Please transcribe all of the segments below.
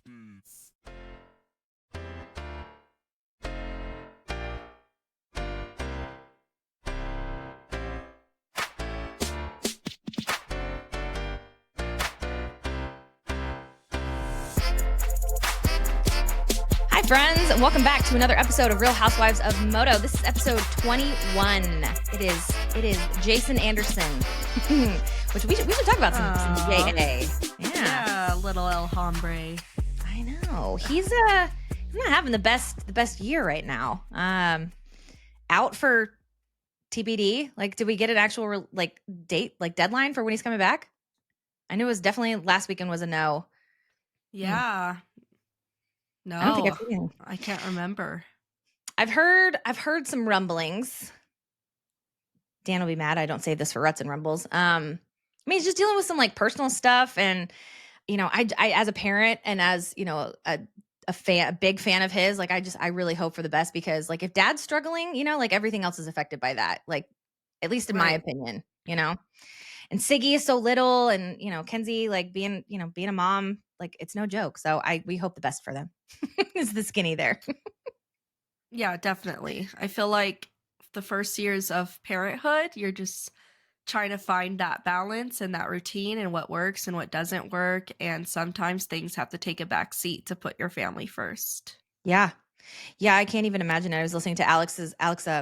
Hi, friends, and welcome back to another episode of Real Housewives of Moto. This is episode 21. It is Jason Anderson, which we should talk about some JA. Yeah, little El Hombre. I know he's not having the best year right now. Out for TBD. Like, did we get an actual date, deadline for when he's coming back? I knew it was definitely last weekend was a no. Yeah. No, I don't think I've seen. I can't remember. I've heard some rumblings. Dan will be mad I don't save this for Ruts and Rumbles. I mean, he's just dealing with some personal stuff, and I as a parent and as a big fan of his, I really hope for the best, because if Dad's struggling, everything else is affected by that. At least in my opinion, And Siggy is so little, and Kenzie being a mom, it's no joke. So we hope the best for them. Is the skinny there? Yeah, definitely. I feel like the first years of parenthood, you're just trying to find that balance and that routine and what works and what doesn't work. And sometimes things have to take a back seat to put your family first. Yeah. Yeah, I can't even imagine it. I was listening to Alex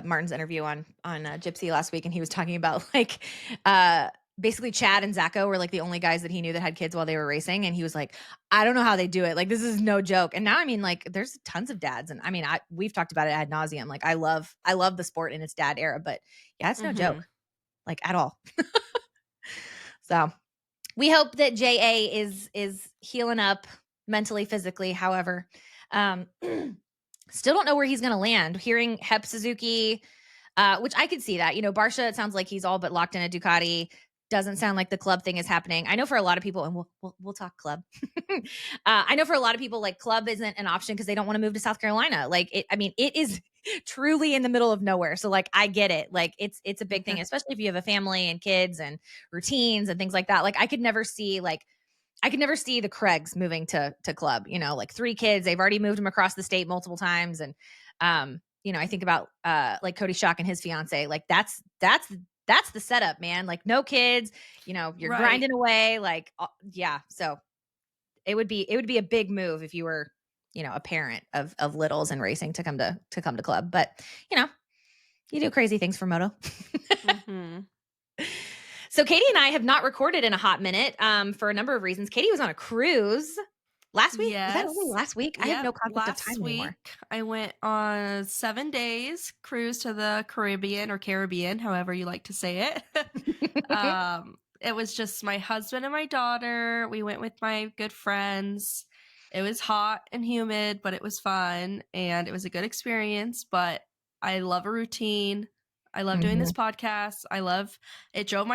Martin's interview on Gypsy last week, and he was talking about basically Chad and Zacho were the only guys that he knew that had kids while they were racing, and he was like, I don't know how they do it. This is no joke. And now, I mean, there's tons of dads, and I mean, we've talked about it ad nauseum. I love the sport in its dad era, but yeah, it's no joke, at all. So we hope that JA is healing up mentally, physically. However, still don't know where he's going to land. Hearing Hep Suzuki, which I could see that. Barsha, it sounds like he's all but locked in a Ducati. Doesn't sound like the club thing is happening. I know for a lot of people, and we'll talk club. I know for a lot of people, club isn't an option because they don't want to move to South Carolina. It is truly in the middle of nowhere. So I get it. It's a big thing, especially if you have a family and kids and routines and things like that. I could never see the Craigs moving to club, 3 kids. They've already moved them across the state multiple times. And, I think about Cody Schock and his fiance, that's the setup, man. No kids, you're grinding away. Yeah. So it would be a big move if you were, a parent of littles and racing to come to club. But, you do crazy things for Moto. So Katie and I have not recorded in a hot minute for a number of reasons. Katie was on a cruise last week. Yes. Was that only last week? I have no concept of time anymore. Week, I went on 7 days cruise to the Caribbean, however you like to say it. It was just my husband and my daughter. We went with my good friends. It was hot and humid, but it was fun, and it was a good experience. But I love a routine. I love doing this podcast. It drove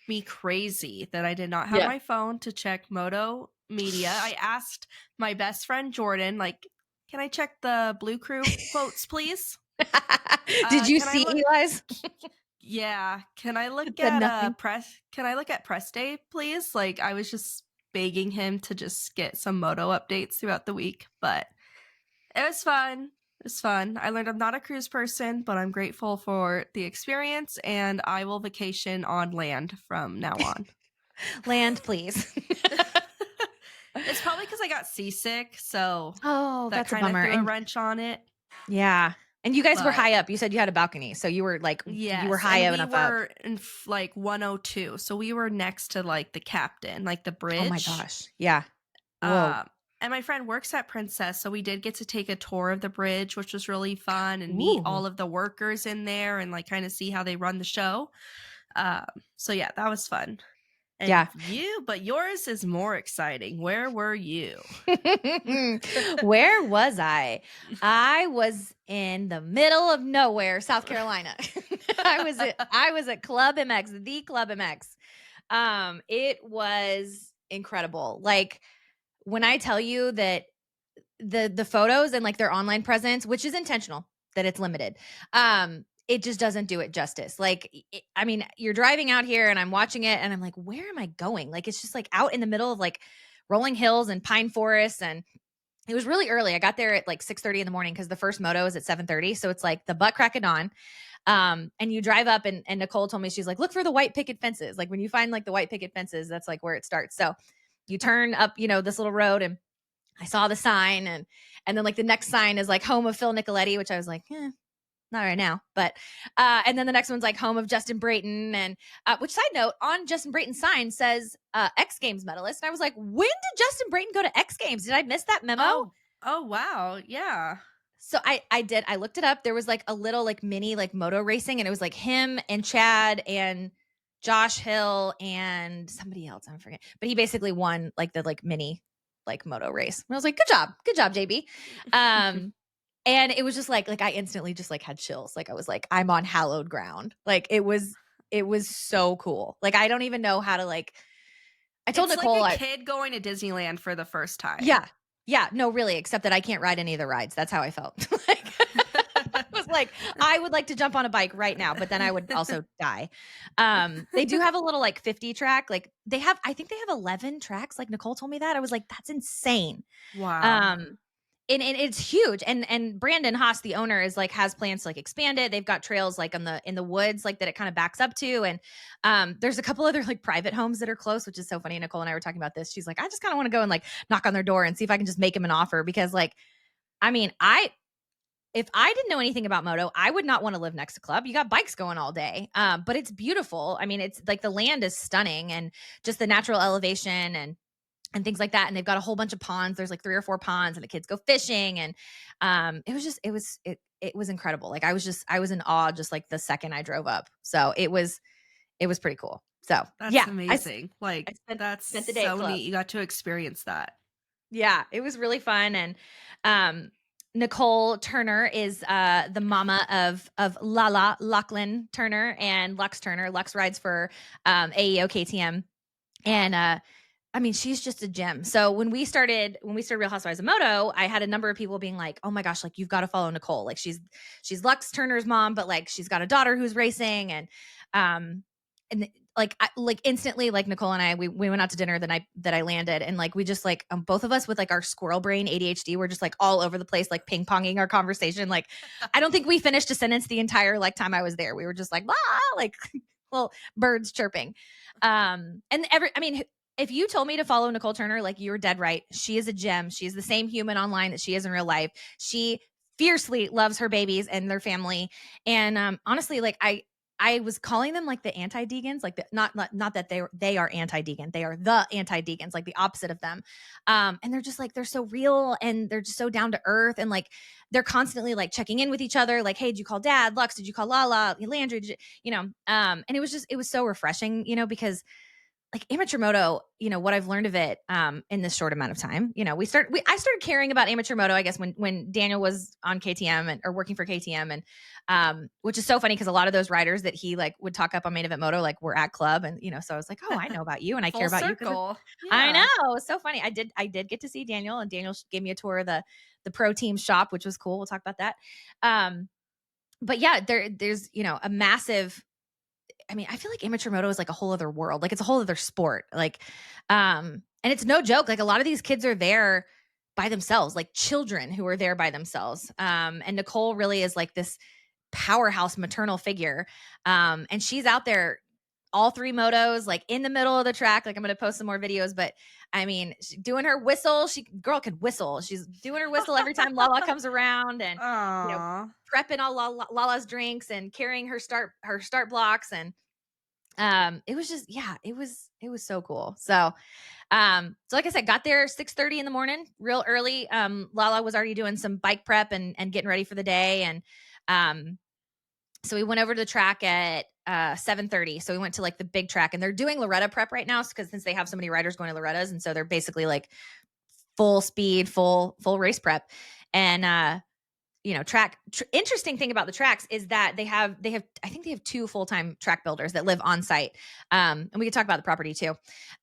me crazy that I did not have my phone to check Moto media. I asked my best friend Jordan, can I check the Blue Crew quotes, please? Did you see Eli's? Yeah. Can I look at press day, please? I was just begging him to just get some Moto updates throughout the week, but it was fun. It's fun. I learned I'm not a cruise person, but I'm grateful for the experience, and I will vacation on land from now on. Land, please. It's probably because I got seasick, so that kind of threw a wrench on it. Yeah. And you guys were high up. You said you had a balcony, so you were you were high up enough up. We were in 102, so we were next to the captain, the bridge. Oh my gosh. Yeah. Whoa. And my friend works at Princess, so we did get to take a tour of the bridge, which was really fun, and meet all of the workers in there and kind of see how they run the show. So yeah, that was fun. And but yours is more exciting. Where were you? Where was I? I was in the middle of nowhere, South Carolina. I was at ClubMX, the ClubMX. It was incredible. When I tell you that the photos and their online presence, which is intentional, that it's limited, it just doesn't do it justice. You're driving out here and I'm watching it and I'm where am I going? It's just out in the middle of rolling hills and pine forests, and it was really early. I got there at like 6:30 in the morning because the first moto is at 7:30. So it's like the butt crack of dawn. And you drive up and Nicole told me, she's like, look for the white picket fences. Like when you find like the white picket fences, that's like where it starts. So you turn up, this little road, and I saw the sign, and then like the next sign is like home of Phil Nicoletti, which I was like, not right now, but and then the next one's like home of Justin Brayton, and which, side note, on Justin Brayton's sign says X Games medalist, and I was like, when did Justin Brayton go to X Games? Did I miss that memo? Oh wow, yeah. So I did. I looked it up. There was like a little like mini like moto racing, and it was like him and Chad and Josh Hill and somebody else. I'm forgetting, but he basically won like the like mini like moto race. And I was like, good job, JB. And it was just like I instantly just like had chills. Like I was like, I'm on hallowed ground. Like it was so cool. Like I don't even know how to like. I told It's Nicole, like a kid going to Disneyland for the first time. Yeah, no, really, except that I can't ride any of the rides. That's how I felt. Like, I was like, I would like to jump on a bike right now, but then I would also die. They do have a little like 50 track. Like I think they have 11 tracks. Like Nicole told me that. I was like, that's insane. Wow. And it's huge. And Brandon Haas, the owner, is like has plans to like expand it. They've got trails like in the woods, like that it kind of backs up to. And there's a couple other like private homes that are close, which is so funny. Nicole and I were talking about this. She's like, I just kind of want to go and like knock on their door and see if I can just make him an offer, because like, I mean, if I didn't know anything about moto, I would not want to live next to club. You got bikes going all day. But it's beautiful. I mean, it's like the land is stunning, and just the natural elevation and things like that. And they've got a whole bunch of ponds. There's like 3 or 4 ponds, and the kids go fishing. And it was incredible. Like I was in awe just like the second I drove up. So it was pretty cool. So That's yeah, amazing. I That's spent the day at so club. neat. You got to experience that. Yeah, it was really fun. And Nicole Turner is the mama of Lala, Lachlan Turner, and Lux Turner. Lux rides for AEO KTM. And I mean, she's just a gem. So when we started Real Housewives of Moto, I had a number of people being like, "Oh my gosh, like you've got to follow Nicole. Like she's Lux Turner's mom, but like she's got a daughter who's racing." And like instantly, like Nicole and I, we went out to dinner the night that I landed, and like we just like both of us with like our squirrel brain ADHD, we're just like all over the place, like ping ponging our conversation. Like I don't think we finished a sentence the entire like time I was there. We were just like, like little birds chirping. And I mean, if you told me to follow Nicole Turner, like you were dead right. She is a gem. She is the same human online that she is in real life. She fiercely loves her babies and their family. And honestly, like I was calling them like the anti-Degans, like not that they are anti-Degan. They are the anti-Degans, like the opposite of them. And they're just like, they're so real, and they're just so down to earth, and like they're constantly like checking in with each other. Like, hey, did you call Dad? Lux, did you call Lala? Landry, and it was so refreshing, because like amateur moto, what I've learned of it in this short amount of time, I started caring about amateur moto, I guess, when Daniel was on KTM or working for KTM, and which is so funny because a lot of those riders that he like would talk up on Main Event Moto like were at club, and so I was like, oh, I know about you, and I care about circle. you. I know, it's so funny. I did get to see Daniel, and Daniel gave me a tour of the pro team shop, which was cool. We'll talk about that. But yeah, there's a massive. I mean, I feel like amateur moto is like a whole other world. Like it's a whole other sport. Like, and it's no joke. Like a lot of these kids are there by themselves, like children who are there by themselves. And Nicole really is like this powerhouse maternal figure. And she's out there all 3 motos, like in the middle of the track. Like I'm going to post some more videos, but I mean, doing her whistle, girl could whistle. She's doing her whistle every time Lala comes around, and prepping all Lala's drinks and carrying her start blocks. And it was just, it was so cool. So like I said, got there 6:30 in the morning, real early. Lala was already doing some bike prep and getting ready for the day. And so we went over to the track at 7:30. So we went to like the big track, and they're doing Loretta prep right now because since they have so many riders going to Loretta's, and so they're basically like full speed, full race prep. And interesting thing about the tracks is that they have I think they have 2 full-time track builders that live on site. And we could talk about the property too.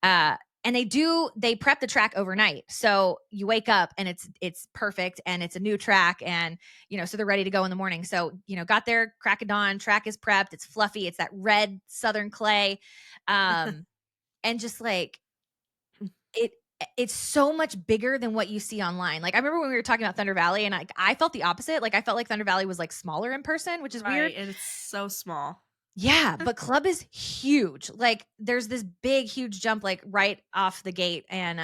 And they prep the track overnight. So you wake up and it's perfect, and it's a new track, and so they're ready to go in the morning. So, got there, crack of dawn, track is prepped, it's fluffy, it's that red southern clay. And just like it's so much bigger than what you see online. Like, I remember when we were talking about Thunder Valley, and I felt the opposite. Like, I felt like Thunder Valley was, like, smaller in person, which is Right, weird. and it's so small. Yeah, but Club is huge. Like, there's this big, huge jump, like, right off the gate, and,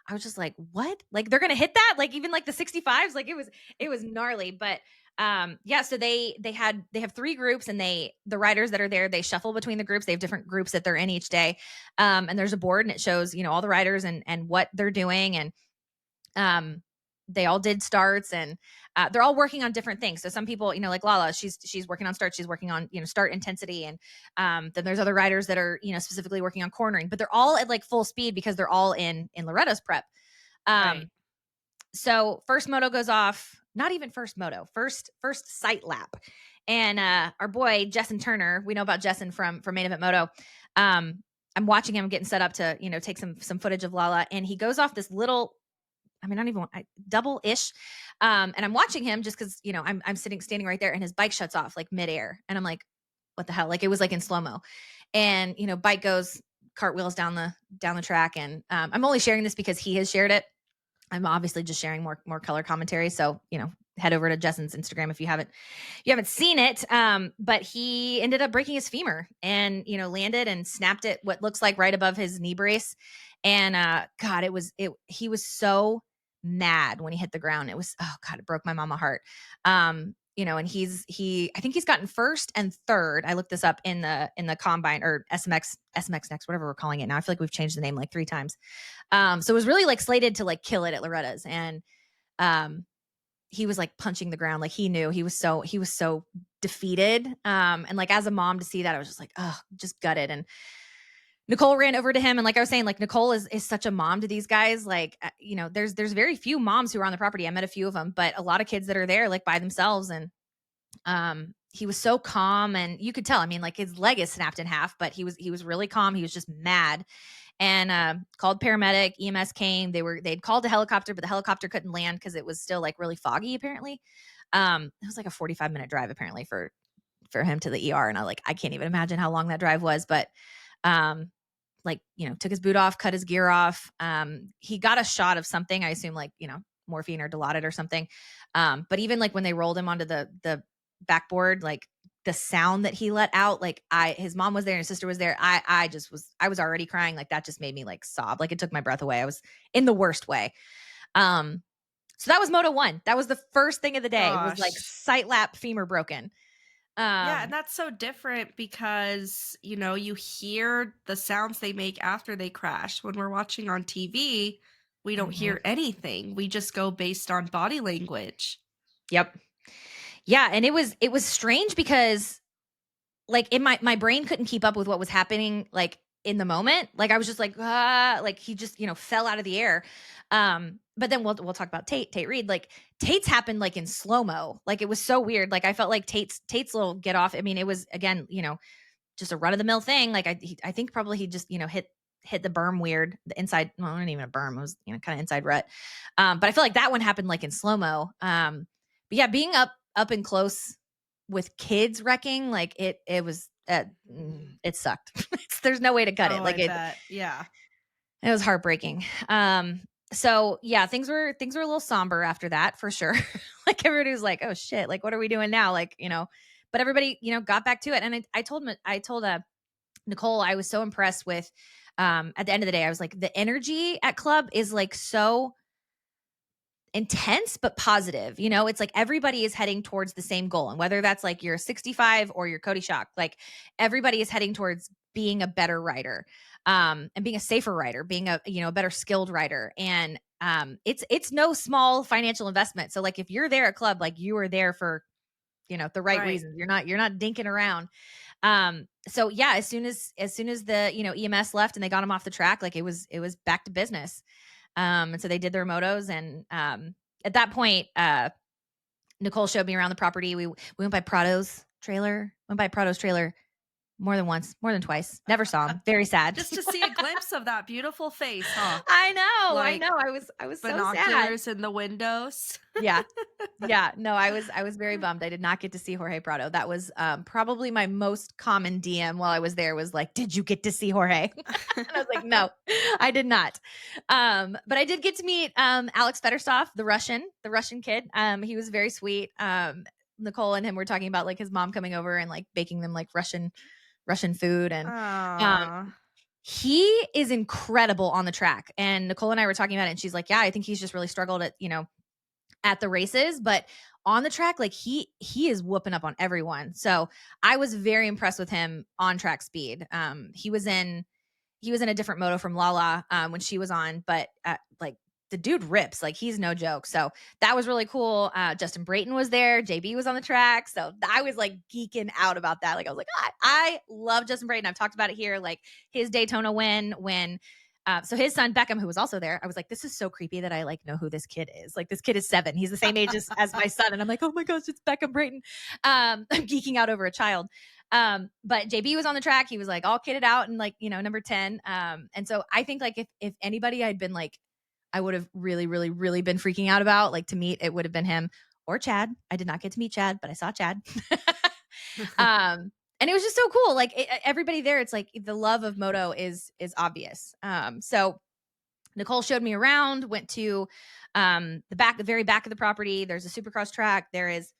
I was just like, "What? Like, they're gonna hit that? Like, even, like, the 65s?" Like, it was gnarly, but, yeah, so they have 3 groups, and the riders that are there, they shuffle between the groups. They have different groups that they're in each day, and there's a board, and it shows, all the riders and what they're doing, and um, they all did starts, and they're all working on different things. So some people, like Lala, she's working on starts, she's working on start intensity, and then there's other riders that are specifically working on cornering, but they're all at like full speed because they're all in Loretta's prep. Right. Um, so first moto goes off, not even first moto, first sight lap, and our boy Jessen Turner, we know about Jessen from Main Event Moto. Um, I'm watching him getting set up to take some footage of Lala, and he goes off this little, I mean, not even double ish. And I'm watching him just because, I'm standing right there, and his bike shuts off like midair. And I'm like, what the hell? Like, it was like in slow mo. And, bike goes cartwheels down the track. And I'm only sharing this because he has shared it. I'm obviously just sharing more color commentary. So, head over to Jessen's Instagram if you haven't seen it. But he ended up breaking his femur and, landed and snapped it, what looks like right above his knee brace. And God, he was so mad when he hit the ground. It was, oh God, it broke my mama heart. And I think he's gotten first and third. I looked this up in the combine, or SMX next, whatever we're calling it now. I feel like we've changed the name like 3 times. So it was really like slated to like kill it at Loretta's. And he was like punching the ground. Like, he knew he was so defeated. And like, as a mom, to see that, I was just like, oh, just gutted. And Nicole ran over to him. And like I was saying, like, Nicole is such a mom to these guys. Like, there's very few moms who are on the property. I met a few of them, but a lot of kids that are there like by themselves. And he was so calm, and you could tell, I mean, like, his leg is snapped in half, but he was really calm. He was just mad, and called paramedic. EMS came. They'd called a helicopter, but the helicopter couldn't land because it was still like really foggy, apparently. It was like a 45-minute drive apparently for him to the ER. And I can't even imagine how long that drive was, but like, took his boot off, cut his gear off. He got a shot of something, I assume, like, morphine or Dilaudid or something. But even like when they rolled him onto the backboard, like, the sound that he let out, like, his mom was there and his sister was there. I was already crying. Like, that just made me like sob. Like, it took my breath away. I was in the worst way. So that was Moto 1. That was the first thing of the day. It was like Gosh. sight lap, femur broken. Yeah, and that's so different because, you hear the sounds they make after they crash. When we're watching on TV, we don't Mhm. hear anything. We just go based on body language. Yep. Yeah, and it was strange because like, my brain couldn't keep up with what was happening, like, in the moment. Like, I was just like, ah, like, he just, fell out of the air. But then we'll talk about Tate Reed. Like, Tate's happened like in slow-mo. Like, it was so weird. Like, I felt like Tate's little get off. I mean, it was, again, just a run of the mill thing. Like, I think probably he just, hit the berm weird, the inside, well, not even a berm, it was, kind of inside rut. But I feel like that one happened like in slow-mo. But yeah, being up and close with kids wrecking, like, it was it sucked. There's no way to cut it. Oh, Like, I it bet. Yeah. it was heartbreaking. So yeah, things were a little somber after that, for sure. Like, everybody was like, oh shit, like, what are we doing now? Like, but everybody, got back to it. And I told Nicole, I was so impressed with, at the end of the day, I was like, the energy at Club is like so intense but positive. It's like everybody is heading towards the same goal, and whether that's like your 65 or your Cody Shock, like, everybody is heading towards being a better rider, and being a safer rider, being a better skilled rider. And it's no small financial investment. So like, if you're there at Club, like, you are there for the right Right. reasons. You're not dinking around. So yeah, as soon as the EMS left and they got him off the track, like, it was back to business. And so they did their motos, and at that point, Nicole showed me around the property. We went by Prado's trailer. More than once, more than twice. Never saw him. Very sad. Just to see a glimpse of that beautiful face, huh? I know, I Like know. I was so sad. binoculars in the windows. Yeah. Yeah. No, I was very bummed. I did not get to see Jorge Prado. That was probably my most common DM while I was there was like, "Did you get to see Jorge?" And I was like, "No, I did not." But I did get to meet Alex Fedorstov, the Russian kid. He was very sweet. Nicole and him were talking about like his mom coming over and like baking them like Russian food, and um Aw. he is incredible on the track. And Nicole and I were talking about it, and she's like, "Yeah, I think he's just really struggled at the races, but on the track, like he is whooping up on everyone." So I was very impressed with him on track speed. He was in a different moto from Lala when she was on, but like the dude rips, like he's no joke. So that was really cool. Justin Brayton was there. JB was on the track. So I was like geeking out about that. Like I was like, I love Justin Brayton. I've talked about it here. Like his Daytona win when so his son Beckham, who was also there, I was like, this is so creepy that I like know who this kid is. Like this kid is 7. He's the same age as my son. And I'm like, oh my gosh, it's Beckham Brayton. I'm geeking out over a child. But JB was on the track. He was like all kitted out and like, number 10. And so I think like if anybody I'd been like, I would have really, really, really been freaking out about like to meet, it would have been him or Chad. I did not get to meet Chad, but I saw Chad. And it was just so cool. Like everybody there, it's like the love of moto is obvious. So Nicole showed me around, went to the very back of the property. There's a Supercross track. There's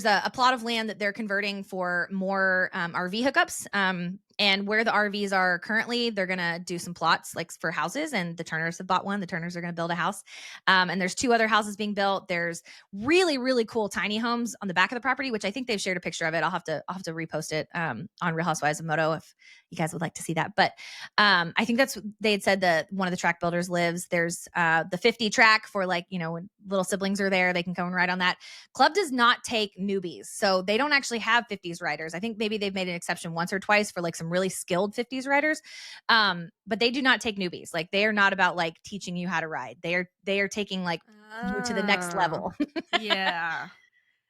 a plot of land that they're converting for more RV hookups. And where the RVs are currently, they're going to do some plots like for houses, and the Turners have bought one. The Turners are going to build a house. And there's 2 other houses being built. There's really, really cool tiny homes on the back of the property, which I think they've shared a picture of it. I'll have to repost it on Real Housewives of Moto if you guys would like to see that. But I think they had said that one of the track builders lives. There's the 50 track for like, when little siblings are there, they can come and ride on that. Club does not take newbies. So they don't actually have 50s riders. I think maybe they've made an exception once or twice for like some really skilled 50s riders. But they do not take newbies. Like they are not about like teaching you how to ride. They are taking like you to the next level. Yeah.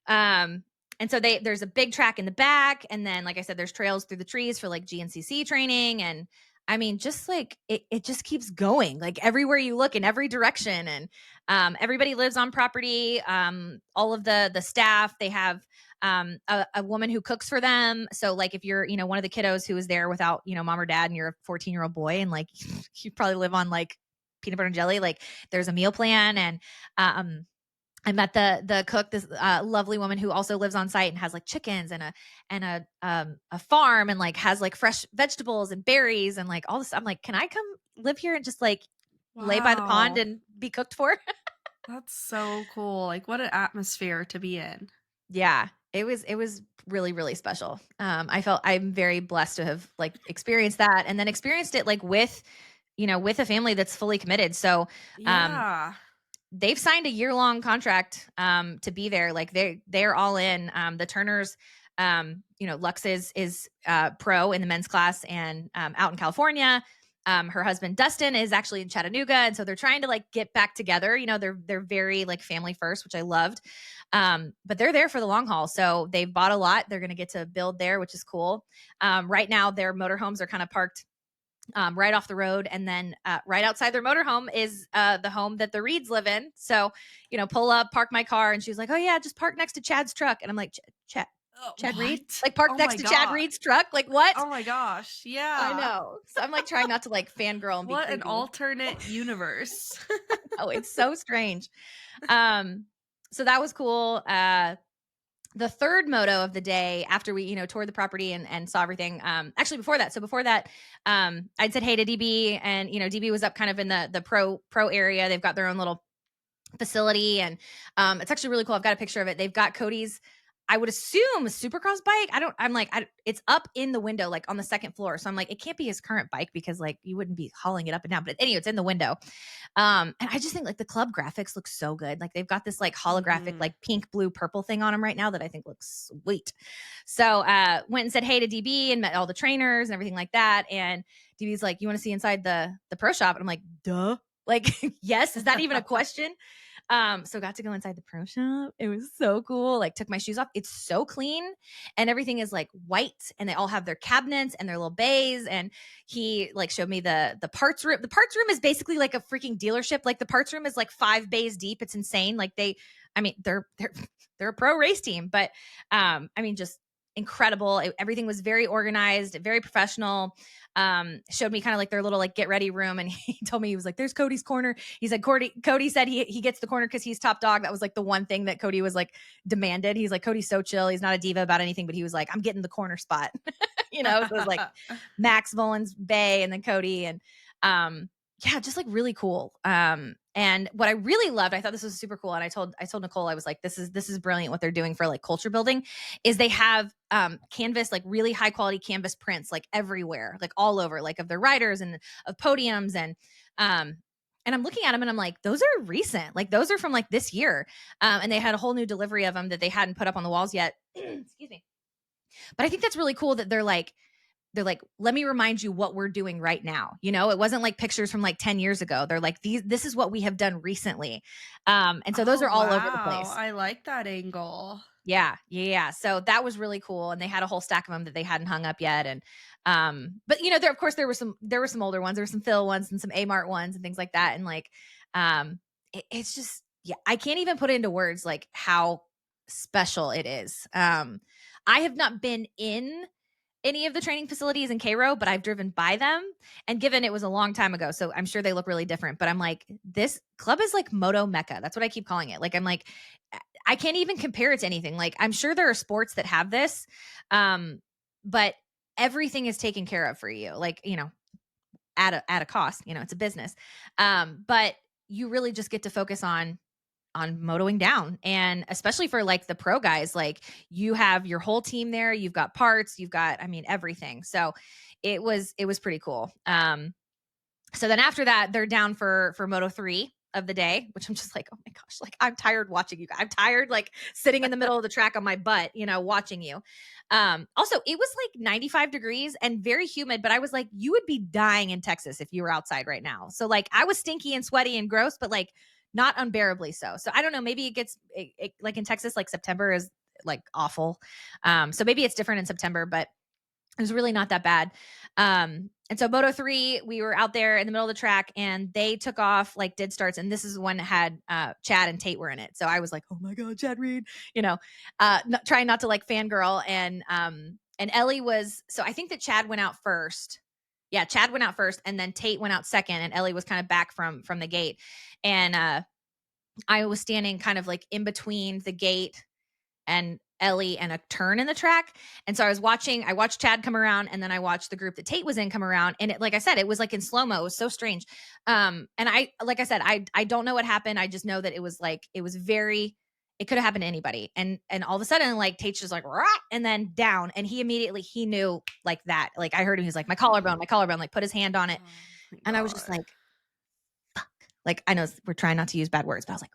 And so there's a big track in the back. And then, like I said, there's trails through the trees for like GNCC training. And I mean, just like it just keeps going like everywhere you look in every direction. And everybody lives on property. All of the staff, they have a woman who cooks for them. So like if you're, one of the kiddos who is there without, mom or dad, and you're a 14-year-old boy and like you probably live on like peanut butter and jelly, like there's a meal plan. And I met the cook, this lovely woman who also lives on site and has like chickens and a farm and like has like fresh vegetables and berries and like all this. I'm like, can I come live here and just like lay by the pond and be cooked for? That's so cool. Like what an atmosphere to be in. Yeah, it was really, really special. I'm very blessed to have like experienced that, and then experienced it like with a family that's fully committed. So Yeah. they've signed a year-long contract to be there. Like they're all in. The Turners, Lux is pro in the men's class and out in California. Her husband Dustin is actually in Chattanooga, and so they're trying to like get back together. They're very like family first, which I loved. But they're there for the long haul, so they've bought a lot. They're going to get to build there, which is cool. Right now, their motorhomes are kind of parked right off the road, and then right outside their motorhome is the home that the Reeds live in. So pull up, park my car, and she was like, "Oh yeah, just park next to Chad's truck." And I'm like, Chad Reed? Like park next to Chad Reed's truck? Like what? Oh my gosh. Yeah. I know. So I'm like trying not to like fangirl and be what creepy. an alternate universe. Oh, it's so strange. So that was cool. The third moto of the day after we, toured the property and saw everything. Actually before that, I'd said hey to DB, and, DB was up kind of in the pro area. They've got their own little facility, and it's actually really cool. I've got a picture of it. They've got Cody's, I would assume, a Supercross bike. It's up in the window, like on the second floor. So I'm like, it can't be his current bike because like you wouldn't be hauling it up and down. But anyway, it's in the window. And I just think like the club graphics look so good. Like they've got this like holographic, like pink, blue, purple thing on them right now that I think looks sweet. So went and said hey to DB and met all the trainers and everything like that. And DB's like, you want to see inside the pro shop? And I'm like, duh. Like, yes, is that even a question? So got to go inside the pro shop. It was so cool. Like took my shoes off. It's so clean and everything is like white and they all have their cabinets and their little bays. And he like showed me the parts room. The parts room is basically like a freaking dealership. Like the parts room is like 5 bays deep. It's insane. Like I mean, they're a pro race team, but I mean, just incredible. Everything was very organized, very professional. Showed me kind of like their little like get ready room, and he told me, he was like, "There's Cody's corner." He said Cody said he gets the corner because he's top dog. That was like the one thing that Cody was like demanded. He's like, Cody's so chill. He's not a diva about anything, but he was like, I'm getting the corner spot. So it was like Max, Volan's, Bay, and then Cody, and yeah, just like really cool. And what I really loved, I thought this was super cool. And I told Nicole, I was like, this is brilliant what they're doing for like culture building, is they have canvas, like really high quality canvas prints, like everywhere, like all over, like of their riders and of podiums. And I'm looking at them and I'm like, those are recent. Like those are from like this year. And they had a whole new delivery of them that they hadn't put up on the walls yet. Excuse me. But I think that's really cool that they're like, let me remind you what we're doing right now. It wasn't like pictures from like 10 years ago. They're like, this is what we have done recently. And so those Oh, are all over the wow. place. I like that angle. Yeah. So that was really cool. And they had a whole stack of them that they hadn't hung up yet. And, but there, of course there were some older ones, there were some Phil ones and some A-Mart ones and things like that. And like, it's just, yeah, I can't even put it into words, like how special it is. I have not been in any of the training facilities in Cairo, but I've driven by them, and given it was a long time ago, so I'm sure they look really different, but I'm like, this club is like Moto Mecca. That's what I keep calling it. Like, I'm like, I can't even compare it to anything. Like, I'm sure there are sports that have this, but everything is taken care of for you. Like, at a cost, it's a business. But you really just get to focus on motoing down. And especially for like the pro guys, like you have your whole team there, you've got parts, you've got, I mean, everything. So it was pretty cool. So then after that, they're down for Moto 3 of the day, which I'm just like, oh my gosh, like I'm tired watching you guys. I'm tired like sitting in the middle of the track on my butt, watching you. Also, it was like 95 degrees and very humid, but I was like, you would be dying in Texas if you were outside right now. So like I was stinky and sweaty and gross, but like not unbearably so. So I don't know, maybe it gets like in Texas, like September is like awful. So maybe it's different in September, but it was really not that bad. And so Moto 3, we were out there in the middle of the track and they took off, like did starts. And this is one that had Chad and Tate were in it. So I was like, oh my God, Chad Reed, trying not to like fangirl. And Ellie was, so I think that Chad went out first. Yeah, Chad went out first and then Tate went out second and Ellie was kind of back from the gate. And I was standing kind of like in between the gate and Ellie and a turn in the track. And so I watched Chad come around and then I watched the group that Tate was in come around. And it, like I said, it was like in slow-mo. It was so strange. And like I said, I don't know what happened. I just know that it was it could have happened to anybody. And all of a sudden, like Tate's just like, rah, and then down. And he knew like that. Like I heard him, he's like, my collarbone, like put his hand on it. Oh, And I was just like, fuck. Like, I know we're trying not to use bad words, but I was like,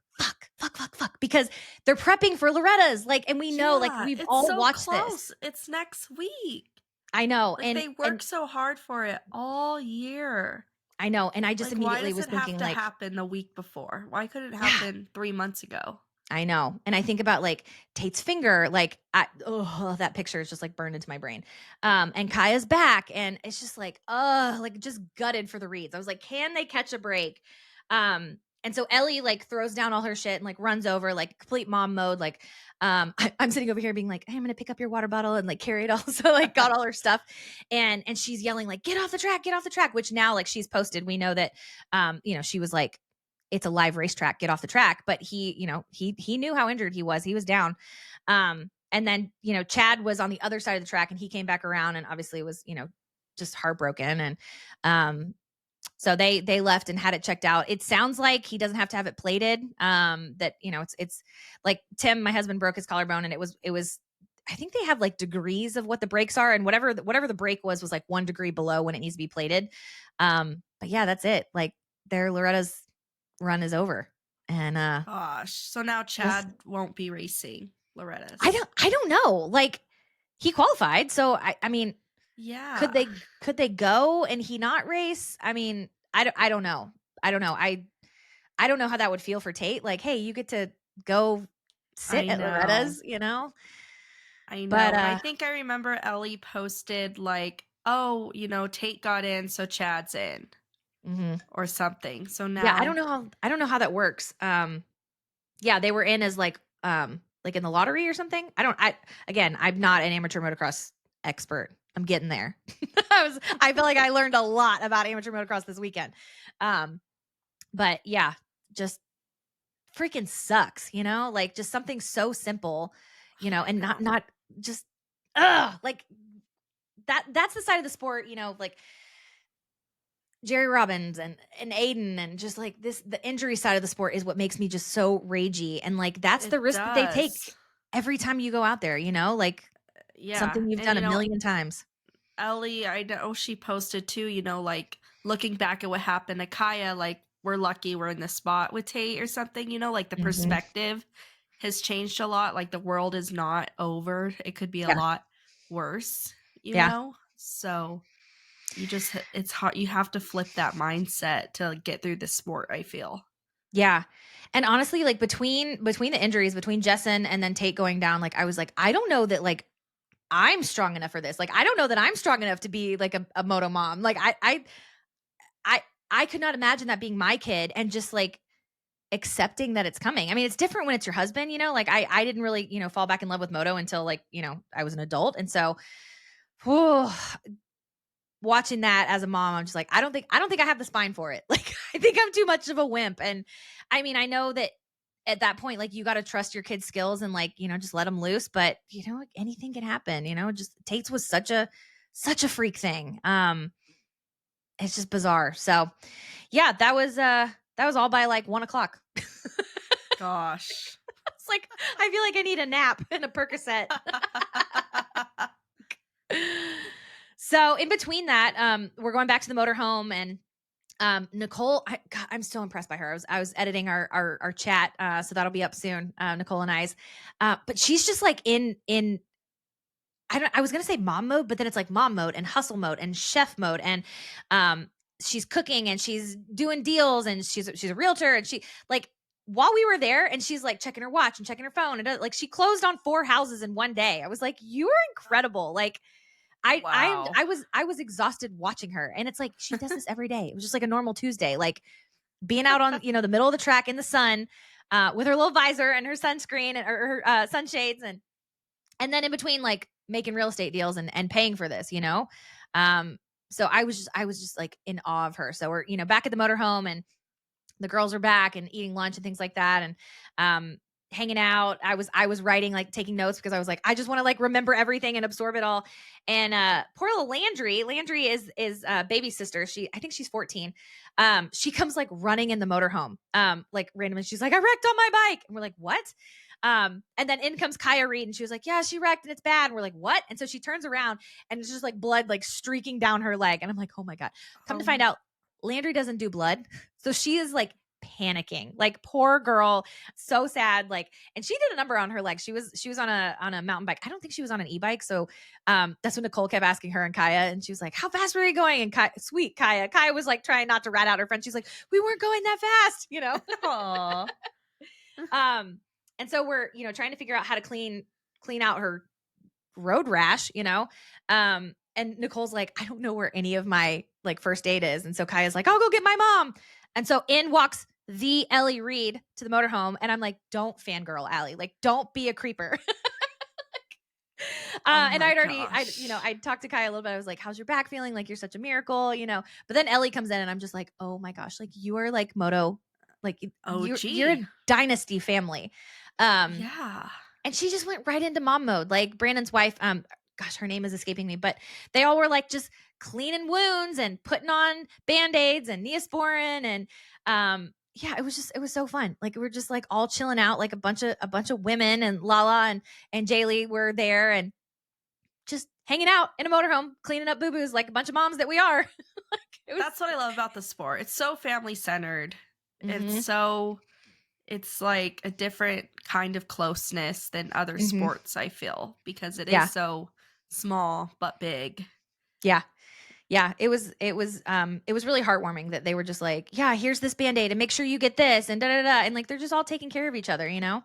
fuck, because they're prepping for Loretta's. Like, and we know, like, we've it's all so watched close. this. It's next week. I know. Like they work so hard for it all year. I know. And I just Like, immediately why was does it have thinking to like, happen the week before? Why couldn't it yeah, happen 3 months ago? I know. And I think about like Tate's finger, like, that picture is just like burned into my brain. And Kaya's back. And it's just like, like just gutted for the Reeds. I was like, can they catch a break? And so Ellie like throws down all her shit and like runs over, like complete mom mode. Like, I'm sitting over here being like, hey, I'm going to pick up your water bottle and like carry it all. So like got all her stuff and she's yelling like, get off the track, which now like she's posted. We know that, she was like, it's a live racetrack, get off the track. But he knew how injured he was. He was down. And then, Chad was on the other side of the track and he came back around and obviously was, just heartbroken. And, so they left and had it checked out. It sounds like he doesn't have to have it plated. That, it's like Tim, my husband, broke his collarbone and it was, I think they have like degrees of what the breaks are, and whatever the break was like 1 degree below when it needs to be plated. But yeah, that's it. Like their Loretta's run is over. And Gosh. So now Chad won't be racing Loretta's. I don't know. Like he qualified. So I mean, yeah. Could they go and he not race? I mean, I don't know. I don't know how that would feel for Tate. Like, hey, you get to go sit I at know. Loretta's, you know? I But, know, and I think I remember Ellie posted, like, "Oh, Tate got in, so Chad's in," mhm. or something. So Yeah, now I don't know how that works. Yeah, they were in as, like in the lottery or something? Again, I'm not an amateur motocross expert. I'm getting there. I feel like I learned a lot about amateur motocross this weekend. Um, but yeah, just freaking sucks, Like, just something so simple, I and know. not just ugh, like, that's the side of the sport, like Jerry Robbins and Aiden and just like the injury side of the sport is what makes me just so ragey. And like that's It the risk that they take does. every time you go out there, like Yeah, something you've and, done a million times. Ellie, I know she posted too, like, looking back at what happened to Kaya, like, we're lucky we're in this spot with Tate or something, like, the Mhm. perspective has changed a lot, like, the world is not over, it could be a Yeah. lot worse, Yeah. So, it's hard, you have to flip that mindset to like, get through the sport, I feel. Yeah. And honestly, like between the injuries, between Jessen and then Tate going down, like I was like, I don't know that like I'm strong enough for this. Like I don't know that I'm strong enough to be like a moto mom. Like I I could not imagine that being my kid and just like accepting that it's coming. I mean, it's different when it's your husband, like I didn't really, fall back in love with moto until like, I was an adult. And so whew, watching that as a mom, I'm just like, I don't think I have the spine for it. Like I think I'm too much of a wimp. And I mean, I know that at that point, like you got to trust your kid's skills and like, just let them loose. But like, anything can happen, just Tate's was such a freak thing. It's just bizarre. So yeah, that was all by like 1 o'clock. Gosh. It's like I feel like I need a nap and a Percocet. So in between that, we're going back to the motorhome and Nicole, God, I'm so impressed by her. I was editing our chat, so that'll be up soon. Nicole and I's, but she's just like in I was gonna say mom mode, but then it's like mom mode and hustle mode and chef mode, and um, she's cooking and she's doing deals and she's a realtor and she like while we were there and she's like checking her watch and checking her phone and like she closed on 4 houses in one day. I was like, you are incredible. Like Wow. I was exhausted watching her, and it's like she does this every day. It was just like a normal Tuesday, like being out on the middle of the track in the sun, with her little visor and her sunscreen and or her sunshades and then in between like making real estate deals and paying for this, um so I was just like in awe of her. So we're back at the motorhome and the girls are back and eating lunch and things like that and hanging out. I was writing, like taking notes because I was like I just want to like remember everything and absorb it all. And poor little Landry is baby's sister. I think she's 14. She comes like running in the motorhome, like randomly. She's like, I wrecked on my bike, and we're like, what? And then in comes Kaya Reed and she was like, yeah, she wrecked and it's bad. And we're like, what? And so she turns around and it's just like blood like streaking down her leg. And I'm like, oh my God. Come to find out, Landry doesn't do blood. So she is like panicking, like poor girl, so sad. Like, and she did a number on her leg. She was on a mountain bike. I don't think she was on an e-bike. So that's when Nicole kept asking her and Kaya, and she was like, how fast were you going? And sweet Kaya was like trying not to rat out her friend. She's like, we weren't going that fast. Aw. Um, and so we're, trying to figure out how to clean out her road rash, and Nicole's like, I don't know where any of my like first aid is. And so Kaya's like, I'll go get my mom. And so in walks the Ellie Reed to the motorhome. And I'm like, don't fangirl, Allie. Like, don't be a creeper. Oh And my I gosh. talked to Kaya a little bit. I was like, how's your back feeling? Like, you're such a miracle. But then Ellie comes in and I'm just like, oh my gosh, like you are like moto, like you're OG. a dynasty family. Um, Yeah. and she just went right into mom mode. Like Brandon's wife, gosh, her name is escaping me, but they all were like just cleaning wounds and putting on band-aids and Neosporin and yeah, it was so fun. Like we're just like all chilling out, like a bunch of women and Lala and Jaylee were there and just hanging out in a motorhome, cleaning up boo-boos like a bunch of moms that we are. Like it was That's what I love about the sport. It's so family centered. mm-hmm, It's like a different kind of closeness than other mm-hmm. sports, I feel, because it is Yeah. so small but big. Yeah. Yeah, it was really heartwarming that they were just like, "Yeah, here's this Band-Aid and make sure you get this and da da da," and like they're just all taking care of each other, you know?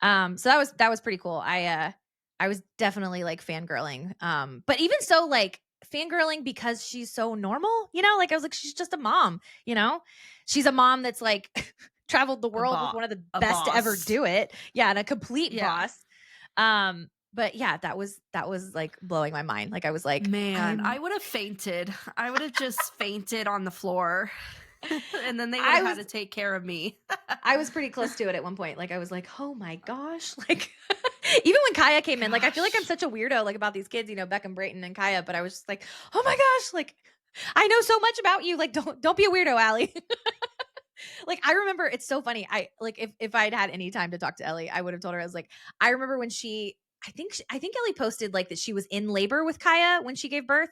So that was pretty cool. I was definitely like fangirling. But even so, like fangirling because she's so normal, you know? Like I was like, she's just a mom, you know? She's a mom that's like traveled the world with one of the A best to ever boss. do it. Yeah, and a complete Yeah. boss. But yeah, that was like blowing my mind. Like I was like, Man, I I'm would have fainted. I would have just fainted on the floor, and then they would I have had was to take care of me. I was pretty close to it at one point. Like I was like, "Oh my gosh." Like even when Kaya came in, like I feel like I'm Gosh. such a weirdo like about these kids, you know, Beckham Brayton and Kaya, but I was just like, "Oh my gosh, like I know so much about you. Like don't be a weirdo, Allie." Like I remember it's so funny. I like if I'd had any time to talk to Ellie, I would have told her I was like, I remember when I think Ellie posted like that she was in labor with Kaya when she gave birth.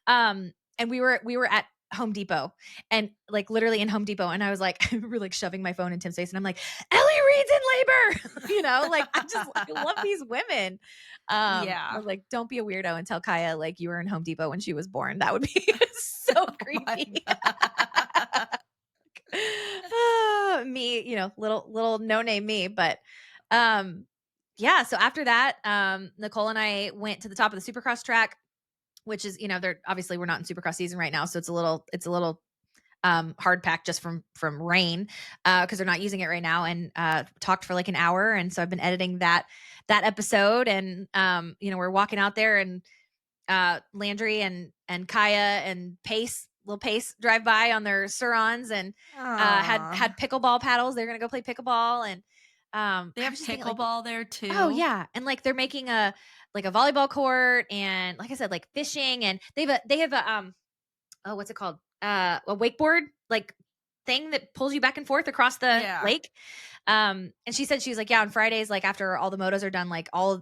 And we were at Home Depot and like literally in Home Depot and I was like I remember like shoving my phone in Tim's face and I'm like Ellie Reed's in labor. You know, like I love these women. I Yeah. was like don't be a weirdo and tell Kaya like you were in Home Depot when she was born. That would be so Oh my creepy. god. Me, you know, little no name me, but um yeah, so after that, Nicole and I went to the top of the Supercross track, which is, you know, they're obviously we're not in Supercross season right now, so it's a little hard packed just from rain because they're not using it right now and talked for like an hour and so I've been editing that episode and you know, we're walking out there and Landry and Kaya and little Pace drive by on their Surons and Aw. had pickleball paddles. They're gonna go play pickleball and They I have was just thinking like, pickleball there oh too. yeah, and like they're making a like a volleyball court and like I said, like fishing and they have a oh what's it called a wakeboard like thing that pulls you back and forth across the Yeah. lake. And she said she was like, yeah, on Fridays, like after all the motos are done, like all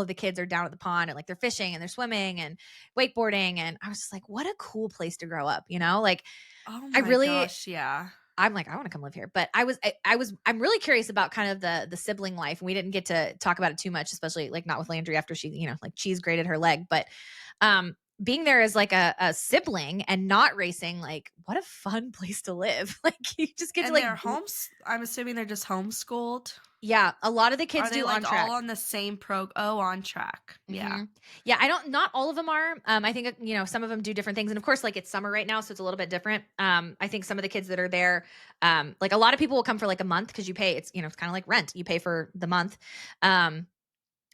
of the kids are down at the pond and like they're fishing and they're swimming and wakeboarding. And I was just like, what a cool place to grow up, you know? Like Oh I my really gosh, yeah. I'm like, I want to come live here. But I'm really curious about kind of the sibling life. And we didn't get to talk about it too much, especially like not with Landry after she, you know, like cheese grated her leg. But being there as like a sibling and not racing, like what a fun place to live. Like you just get to And like they're homes I'm assuming they're just homeschooled? yeah, a lot of the Are kids they, do on like, all track. on the same on track. Yeah. Yeah, I don't not all of them are. I think, you know, some of them do different things, and of course, like, it's summer right now, so it's a little bit different. I think some of the kids that are there, like, a lot of people will come for, like, a month because you pay it's, you know, it's kinda like rent. You pay for the month, um,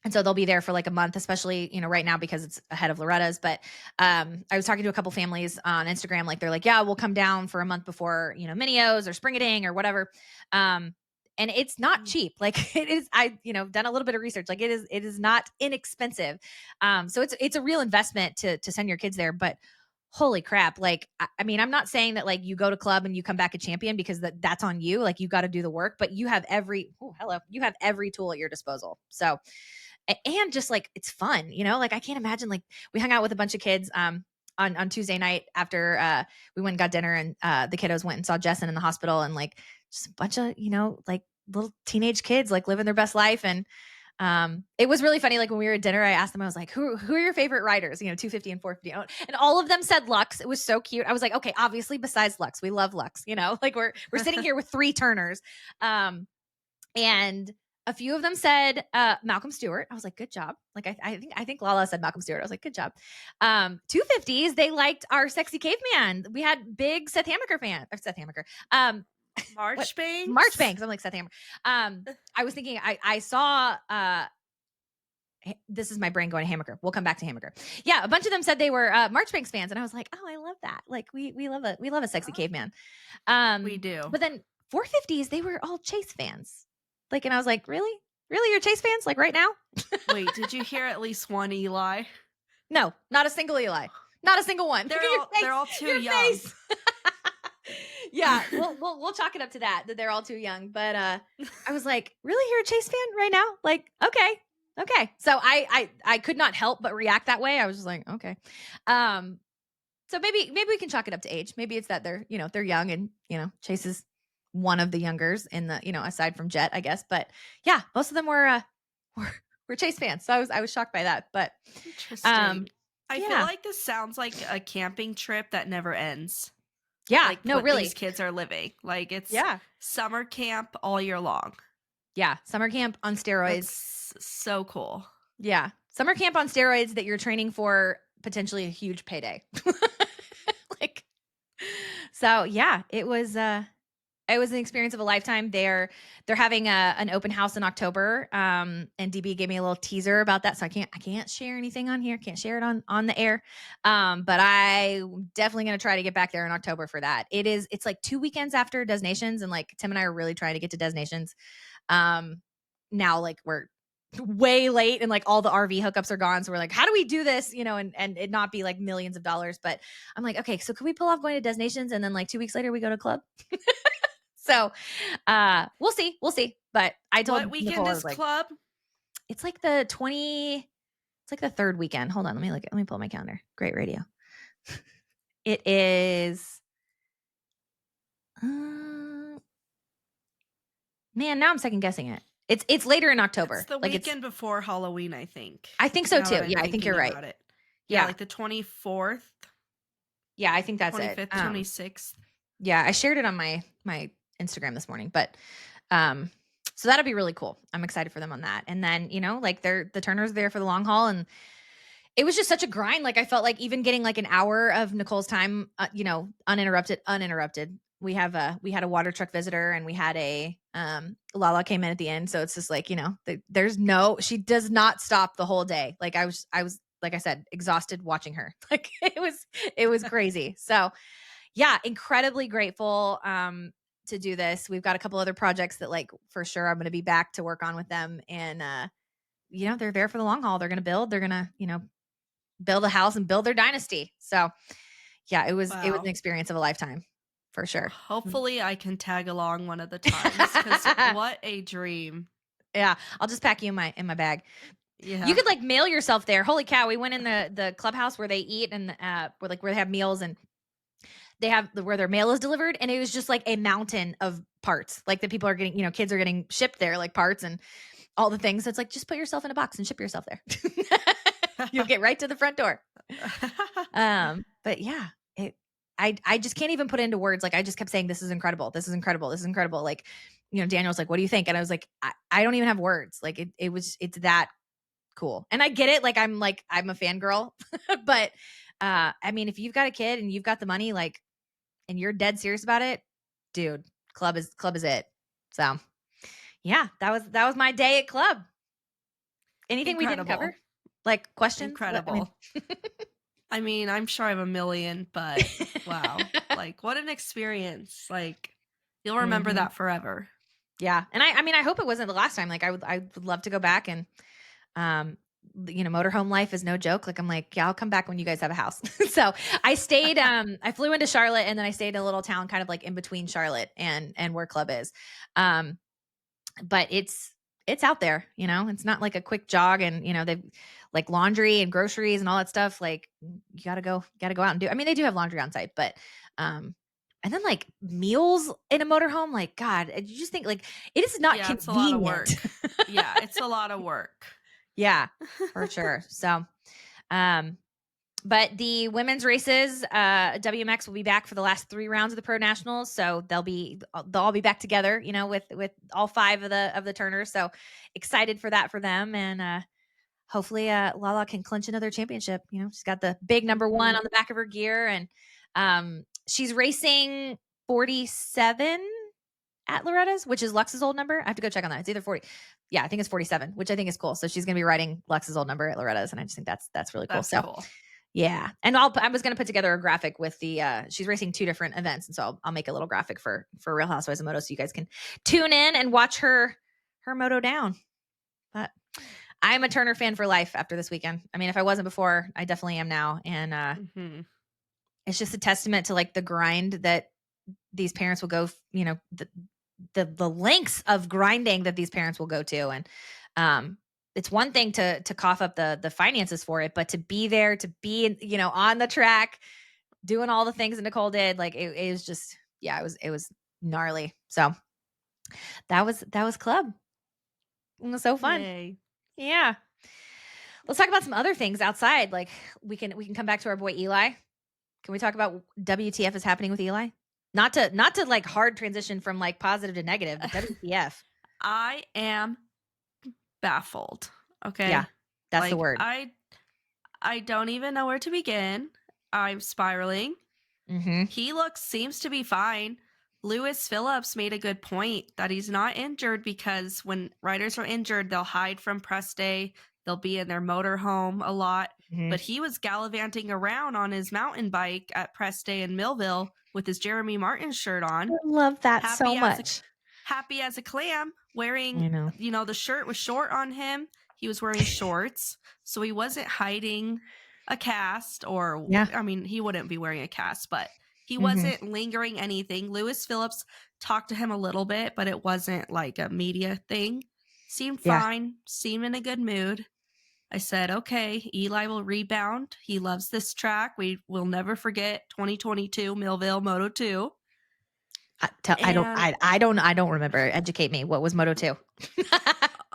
and so they'll be there for, like, a month, especially, you know, right now because it's ahead of Loretta's, but, I was talking to a couple families on Instagram, like, they're like, "Yeah, we'll come down for a month before, you know, Mini-O's or Spring-a-Ding or whatever." Um, and it's not Mm. cheap. Like it is, you know, done a little bit of research. Like it is not inexpensive. So it's a real investment to send your kids there. But holy crap, like I mean, I'm not saying that like you go to club and you come back a champion because that's on you. Like you got to do the work, but you have you have every tool at your disposal. So and just like it's fun, you know, like I can't imagine like we hung out with a bunch of kids on Tuesday night after we went and got dinner and the kiddos went and saw Jessen in the hospital and like just a bunch of, you know, like little teenage kids like living their best life and it was really funny like when we were at dinner I asked them I was like who are your favorite riders, you know, 250 and 450, and all of them said Lux. It was so cute. I was like, okay, obviously besides Lux we love Lux, you know, like we're sitting here with three Turners. And a few of them said Malcolm Stewart. I was like, good job. Like I think Lala said Malcolm Stewart. I was like, good job. 250s, they liked our sexy caveman. We had big Seth Hamaker fan. Or Seth Hamaker. What Marchbanks? Marchbanks. I'm like Seth Hammer. I was thinking I saw this is my brain going to Hamaker. We'll come back to Hamaker. Yeah, a bunch of them said they were Marchbanks fans, and I was like, oh, I love that. Like we love a sexy Oh, caveman. we do. But then 450s, they were all Chase fans. Like, and I was like, really? Really? You're Chase fans? Like right now? Wait, did you hear at least one Eli? No, not a single Eli. Not a single one. Look at your They're face. all too Your young. face. Yeah, we'll chalk it up to that they're all too young. But I was like, really? You're a Chase fan right now? Like, okay. Okay. So I could not help but react that way. I was just like, okay. So maybe we can chalk it up to age. Maybe it's that they're, you know, they're young and, you know, Chase is one of the youngers in the, you know, aside from Jett, I guess. But yeah, most of them were were Chase fans. So I was shocked by that. But Interesting. I feel Yeah. like this sounds like a camping trip that never ends. Yeah. Like No, what these really. kids are living. Like it's Yeah. summer camp all year long. Yeah. Summer camp on steroids. That's so cool. Yeah. Summer camp on steroids that you're training for potentially a huge payday. Like, so yeah, it was an experience of a lifetime. They're having an open house in October. And DB gave me a little teaser about that. So I can't share anything on here. Can't share it on the air. But I'm definitely gonna try to get back there in October for that. It's like 2 weekends after Des Nations, and like Tim and I are really trying to get to Des Nations. Now like we're way late and like all the RV hookups are gone. So we're like, how do we do this? And it not be like millions of dollars. But I'm like, okay, so can we pull off going to Des Nations and then like 2 weeks later we go to club? So we'll see. We'll see. But I What told weekend Nicole, I is was like, club? it's like it's like the third weekend. Hold on, let me pull my calendar. Great radio. It is man, now I'm second guessing it. It's later in It's October. the Like it's weekend before Halloween, I think. I think so Now that too. I'm Yeah, I think thinking you're right. about it. Yeah, Yeah. like the 24th, Yeah, I think that's it. 25th, 26th. Yeah, I shared it on my Instagram this morning, but um so that'll be really cool. I'm excited for them on that. And then, like the Turners are there for the long haul, and it was just such a grind. Like I felt like even getting like an hour of Nicole's time, uninterrupted. We had a water truck visitor, and we had a Lala came in at the end. So it's just like, she does not stop the whole day. Like I was, like I said, exhausted watching her. Like it was crazy. So yeah, incredibly grateful to do this. We've got a couple other projects that like for sure I'm going to be back to work on with them. And they're there for the long haul. They're going to build, they're going to, build a house and build their dynasty. So yeah, it was an Wow. experience of a lifetime for sure. Hopefully I can tag along one of the times because what a dream. Yeah, I'll just pack you in my bag. You Yeah. could like mail yourself there. Holy cow, we went in the clubhouse where they eat, and where they have meals, and they have where their mail is delivered, and it was just like a mountain of parts. Like the people are getting, kids are getting shipped there, like parts and all the things. So it's like just put yourself in a box and ship yourself there. You'll get right to the front door. But yeah, I just can't even put into words. Like I just kept saying, this is incredible. This is incredible. This is incredible. Like, Daniel's like, what do you think? And I was like, I don't even have words. Like it's that cool. And I get it. Like I'm a fangirl, but I mean, if you've got a kid and you've got the money, like, and you're dead serious about it, dude, club is it. So yeah, that was my day at club. Anything we didn't cover? Incredible. Like questions? Incredible. I mean, I'm sure I have a million, but wow. Like what an experience. Like you'll remember Mhm. that forever. Yeah. And I mean, I hope it wasn't the last time. Like I would love to go back, and motorhome life is no joke. Like I'm like, yeah, I'll come back when you guys have a house. So I stayed, I flew into Charlotte, and then I stayed in a little town kind of like in between Charlotte and where club is. But it's out there, it's not like a quick jog, and they've like laundry and groceries and all that stuff. Like you gotta go out and do. I mean, they do have laundry on site, but and then like meals in a motorhome, like God, you just think like it is not Yeah, convenient. it's a lot of work. Yeah, it's a lot of work. Yeah, for sure. So, but the women's races, WMX will be back for the last 3 rounds of the Pro Nationals. So they'll all be back together, with all 5 of the Turners. So excited for that for them, and hopefully Lala can clinch another championship. She's got the big number 1 on the back of her gear, and she's racing 47 at Loretta's, which is Lux's old number. I have to go check on that. It's either 40. Yeah, I think it's 47, which I think is cool. So she's going to be riding Lux's old number at Loretta's, and I just think that's really cool. That's so cool. yeah. And I was going to put together a graphic with she's racing 2 different events. And so I'll make a little graphic for Real Housewives of Moto, so you guys can tune in and watch her moto down. But I'm a Turner fan for life after this weekend. I mean, if I wasn't before, I definitely am now. And it's just a testament to like the grind that these parents will go, the lengths of grinding that these parents will go to. And it's one thing to cough up the finances for it, but to be there, to be, on the track, doing all the things that Nicole did, like it was just, yeah, it was gnarly. So that was club. It was so fun. Yay. Yeah. Let's talk about some other things outside. Like we can come back to our boy Eli. Can we talk about WTF is happening with Eli? Not to like hard transition from like positive to negative, but WTF. I am baffled. Yeah, Okay. that's the Like word. I don't even know where to begin. I'm spiraling. Mhm. He seems to be fine. Lewis Phillips made a good point that he's not injured because when riders are injured, they'll hide from press day. They'll be in their motorhome a lot. Mhm. But he was gallivanting around on his mountain bike at press day in Millville with his Jeremy Martin shirt on, I love that so happy as a much. happy as a clam, wearing, I know. the shirt was short on him. He was wearing shorts, so he wasn't hiding a cast, or Yeah. I mean, he wouldn't be wearing a cast, but he Mhm. wasn't lingering anything. Lewis Phillips talked to him a little bit, but it wasn't like a media thing. Seemed Yeah. fine, seemed in a good mood. I said, okay, Eli will rebound. He loves this track. We will never forget 2022 Millville Moto 2. And I don't remember. Educate me. What was Moto 2?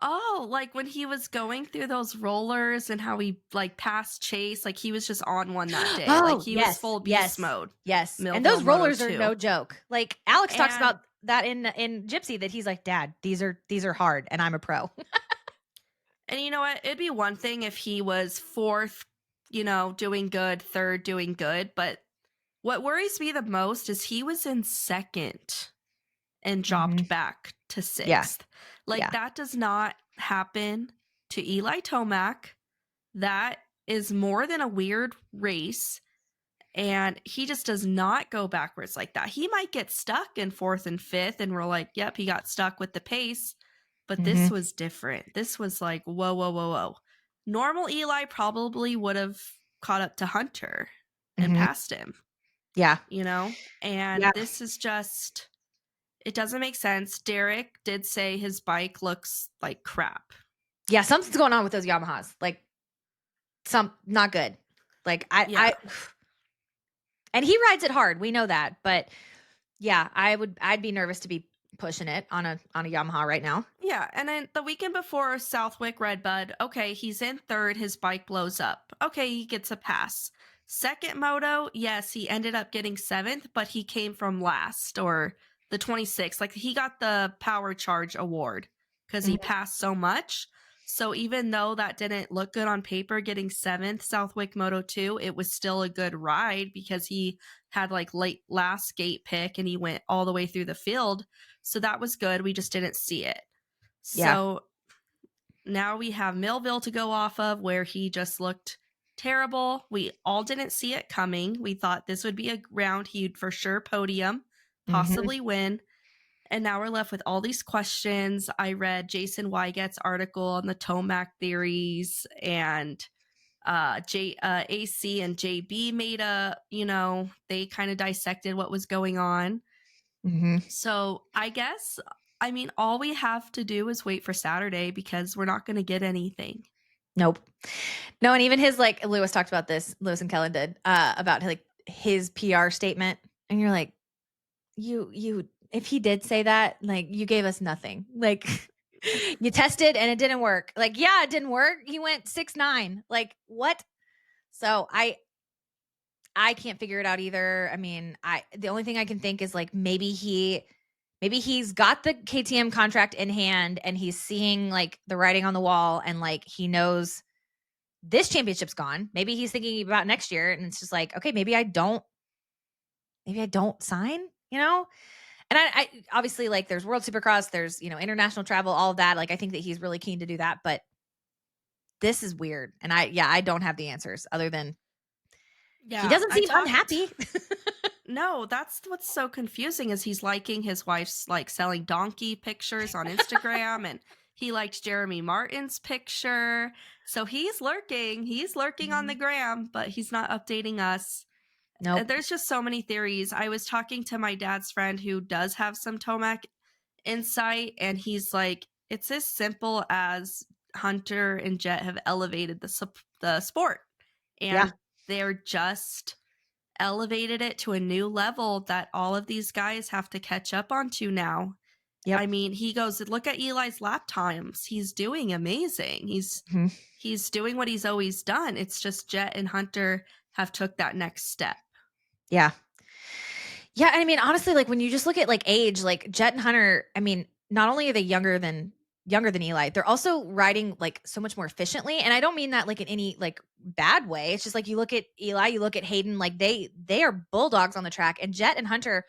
oh, like when he was going through those rollers and how he like passed Chase, like he was just on one that day. Like Oh, he was yes. full beast Yes. mode. Yes. And Millville those Moto rollers are 2. no joke. Like Alex talks And about that in Gypsy that he's like, "Dad, these are hard and I'm a pro." you know what? It'd be one thing if he was fourth, doing good, third doing good, but what worries me the most is he was in second and dropped Mhm. back to Yeah. sixth. Like Yeah. that does not happen to Eli Tomac. That is more than a weird race. And he just does not go backwards like that. He might get stuck in fourth and fifth, and we're like, yep, he got stuck with the pace. But this Mhm. was different. This was like, whoa, whoa, whoa, whoa. Normal Eli probably would have caught up to Hunter and Mhm. passed him, Yeah. And Yeah. this is just, it doesn't make sense. Derek did say his bike looks like crap. Yeah, something's going on with those Yamahas. Like some not good. Like Yeah. I and he rides it hard. We know that. But yeah, I'd be nervous to be pushing it on a Yamaha right now. Yeah, and then the weekend before Southwick Redbud, okay, he's in third, his bike blows up. Okay, he gets a pass. Second moto, yes, he ended up getting seventh, but he came from last or the 26th. Like he got the Power Charge award because he Mhm. passed so much. So even though that didn't look good on paper, getting seventh Southwick Moto 2, it was still a good ride because he had like late last gate pick and he went all the way through the field. So that was good. We just didn't see it. Yeah. So now we have Millville to go off of where he just looked terrible. We all didn't see it coming. We thought this would be a round he'd for sure podium, Mhm. possibly win. And now we're left with all these questions. I read Jason Weigett's article on the Tomac theories, and AC and JB made they kind of dissected what was going on. Mhm. So I guess, I mean, all we have to do is wait for Saturday because we're not going to get anything. Nope. No, and even his like Lewis talked about this, Lewis and Kellen did, about like his PR statement. And you're like, you if he did say that, like you gave us nothing. Like you tested and it didn't work. Like, yeah, it didn't work. He went 6'9". Like, what? So I can't figure it out either. I mean, the only thing I can think is like maybe he's got the KTM contract in hand and he's seeing like the writing on the wall and like he knows this championship's gone. Maybe he's thinking about next year and it's just like, okay, maybe I don't sign, you know? And I obviously like there's World Supercross, there's, international travel, all of that. Like I think that he's really keen to do that, but this is weird. And I don't have the answers other than he Yeah, doesn't I seem talked. unhappy. No, that's what's so confusing is he's liking his wife's like selling donkey pictures on Instagram, and he liked Jeremy Martin's picture. So he's lurking. He's lurking on the Mhm. gram, but he's not updating us. Nope. There's just so many theories. I was talking to my dad's friend who does have some Tomac insight, and he's like, it's as simple as Hunter and Jett have elevated the sport, Yeah. and they're just elevated it to a new level that all of these guys have to catch up onto now. Yep. I mean, he goes, look at Eli's lap times. He's doing amazing. Mhm. He's doing what he's always done. It's just Jett and Hunter have took that next step. Yeah. Yeah, I mean, honestly, like, when you just look at, like, age, like, Jett and Hunter, I mean, not only are they younger than Eli, they're also riding, like, so much more efficiently, and I don't mean that, like, in any, like, bad way. It's just, like, you look at Eli, you look at Hayden, like, they are bulldogs on the track, and Jett and Hunter,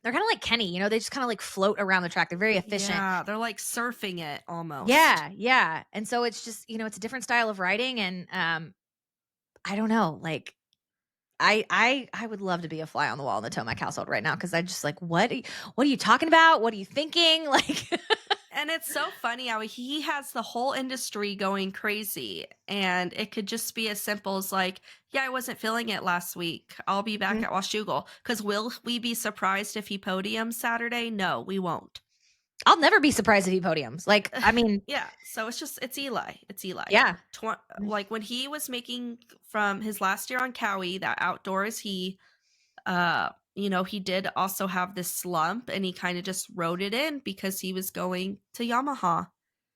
they're kinda like Kenny, they just kinda, like, float around the track. They're very efficient. Yeah, they're like surfing it almost. Yeah, yeah, and so it's just, it's a different style of riding, and, I don't know, like, I would love to be a fly on the wall in the Tomac household right now because I just like, what are you talking about? What are you thinking? Like, And it's so funny how he has the whole industry going crazy. And it could just be as simple as like, yeah, I wasn't feeling it last week. I'll be back Mhm. at Washougal. Because will we be surprised if he podiums Saturday? No, we won't. I'll never be surprised if he podiums. Like, I mean, Yeah. So it's Eli. It's Eli. yeah, Like when he was making from his last year on Cowie, that outdoors, he did also have this slump and he kind of just wrote it in because he was going to Yamaha.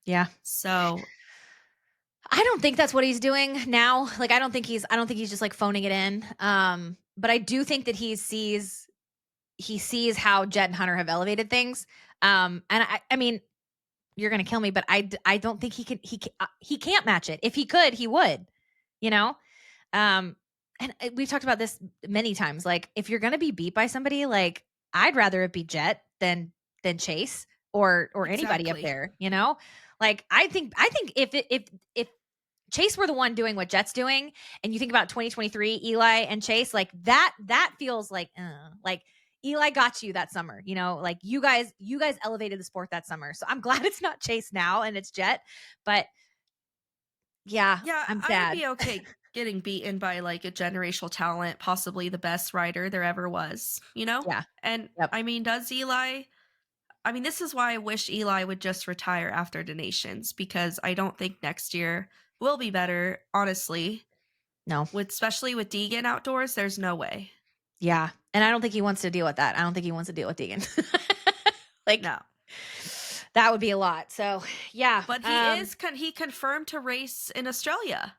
yeah. So I don't think that's what he's doing now. Like, I don't think he's just like phoning it in. But I do think that he sees how Jett and Hunter have elevated things. And I mean, you're gonna kill me, but I don't think he can't match it. If he could, he would. You know. And we've talked about this many times. Like, if you're gonna be beat by somebody, like, I'd rather it be Jett than Chase or anybody up exactly. there. Like, I think if Chase were the one doing what Jett's doing, and you think about 2023 Eli and Chase, like that feels like Eli got you that summer. Like you guys elevated the sport that summer. So I'm glad it's not Chase now and it's Jett, but yeah, Yeah, I'm I would sad. be okay getting beaten by like a generational talent, possibly the best rider there ever was, you know? Yeah. And Yep. I mean, this is why I wish Eli would just retire after donations because I don't think next year will be better, honestly. No. Especially with Deegan outdoors, there's no way. Yeah. And I don't think he wants to deal with that. I don't think he wants to deal with Deegan. Like, No. that would be a lot. So yeah. But he confirmed to race in Australia.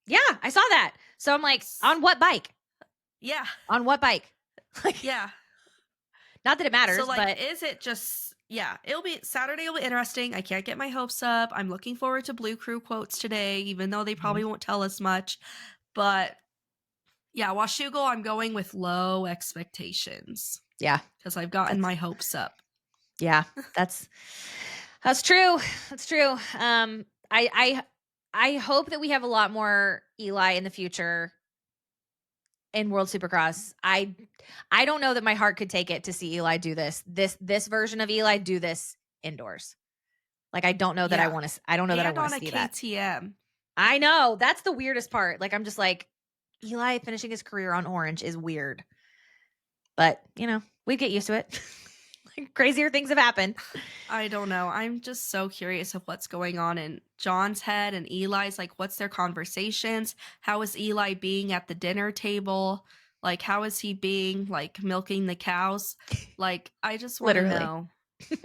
Yeah, I saw that. So I'm like, on what bike? Yeah. On what bike? Like, Yeah. not that it So matters, like but is it just it'll be Saturday will be interesting. I can't get my hopes up. I'm looking forward to Blue Crew quotes today, even though they probably Mhm. won't tell us much. But yeah, Washugal, I'm going with low expectations Yeah. because I've gotten That's my hopes up. yeah. That's true. That's true. I hope that we have a lot more Eli in the future in World Supercross. I don't know that my heart could take it to see Eli do this version of Eli do this indoors. Like, I don't know that I Yeah. want to I don't know that I And want on to a see that. KTM. I know. That's the weirdest part. Like, I'm just like, Eli finishing his career on orange is weird. But, we get used to it. Like, crazier things have happened. I don't know. I'm just so curious of what's going on in John's head and Eli's. Like, what's their conversations? How is Eli being at the dinner table? Like, how is he being, like, milking the cows? Like, I just want to Literally. know.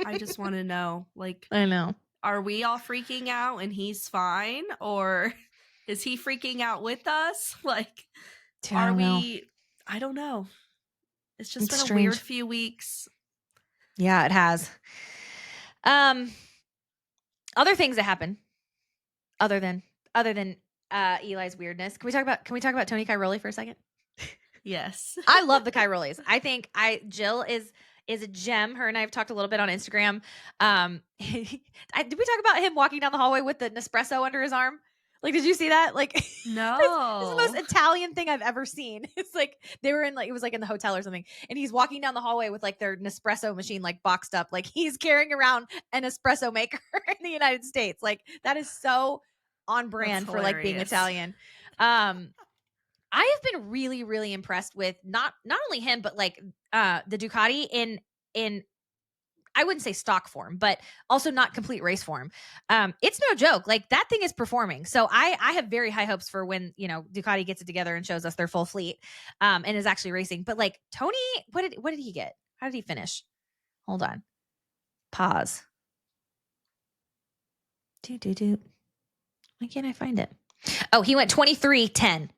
I just want to know. Like, I know. are we all freaking out and he's fine? Or is he freaking out with us? Like, Dude, I are don't know. we? I don't know. It's just It's been a weird strange. few weeks. Yeah, it has. Um, other things that happen other than Eli's weirdness. Can we talk about Tony Cairoli for a second? Yes. I love the Cairolis. I think Jill is a gem. Her and I have talked a little bit on Instagram. Did we talk about him walking down the hallway with the Nespresso under his arm? Like, did you see that? Like, it's the most No. Italian thing I've ever seen. It's like they were it was like in the hotel or something, and he's walking down the hallway with like their Nespresso machine like boxed up, like he's carrying around an espresso maker in the United States. Like, that is so on That's brand for like being hilarious. Italian. I have been really, really impressed with not only him, but like the Ducati in I wouldn't say stock form, but also not complete race form. It's no joke. Like, that thing is performing. So I have very high hopes for when Ducati gets it together and shows us their full fleet, and is actually racing. But like Tony, what did he get? How did he finish? Hold on. Pause. Why can't I find it? Oh, he went 23-10.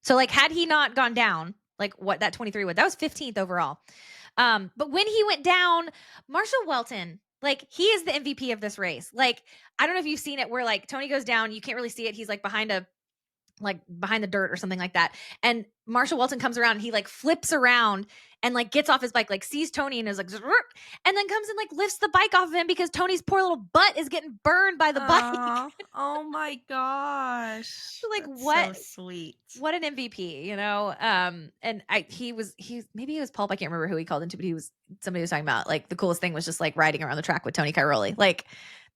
So like had he not gone down, like what that 23 would, that was 15th overall. But when he went down, Marshall Weltin, like he is the MVP of this race. Like, I don't know if you've seen it where like Tony goes down, you can't really see it. He's like behind the dirt or something like that. And Marshall Weltin comes around and he like flips around and like gets off his bike, like sees Tony and is like, and then comes and like lifts the bike off of him because Tony's poor little butt is getting burned by the bike. Oh my gosh. So like That's what so sweet. What an MVP, you know? And he maybe it was Paul, I can't remember who he called into, but somebody was talking about like the coolest thing was just like riding around the track with Tony Cairoli. Like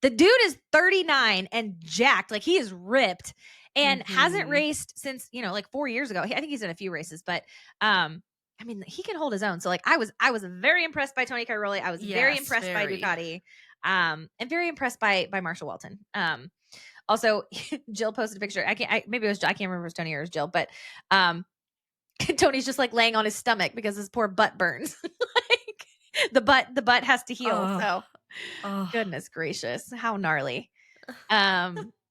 the dude is 39 and jacked, like he is ripped and hasn't raced since, like 4 years ago. I think he's done a few races, but I mean, he can hold his own. So like I was very impressed by Tony Cairoli. I was very impressed by Ducati. And very impressed by Marshall Weltin. Also, Jill posted a picture. I can't remember if it was Tony or it was Jill, but Tony's just like laying on his stomach because his poor butt burns. Like the butt has to heal. Goodness gracious, how gnarly.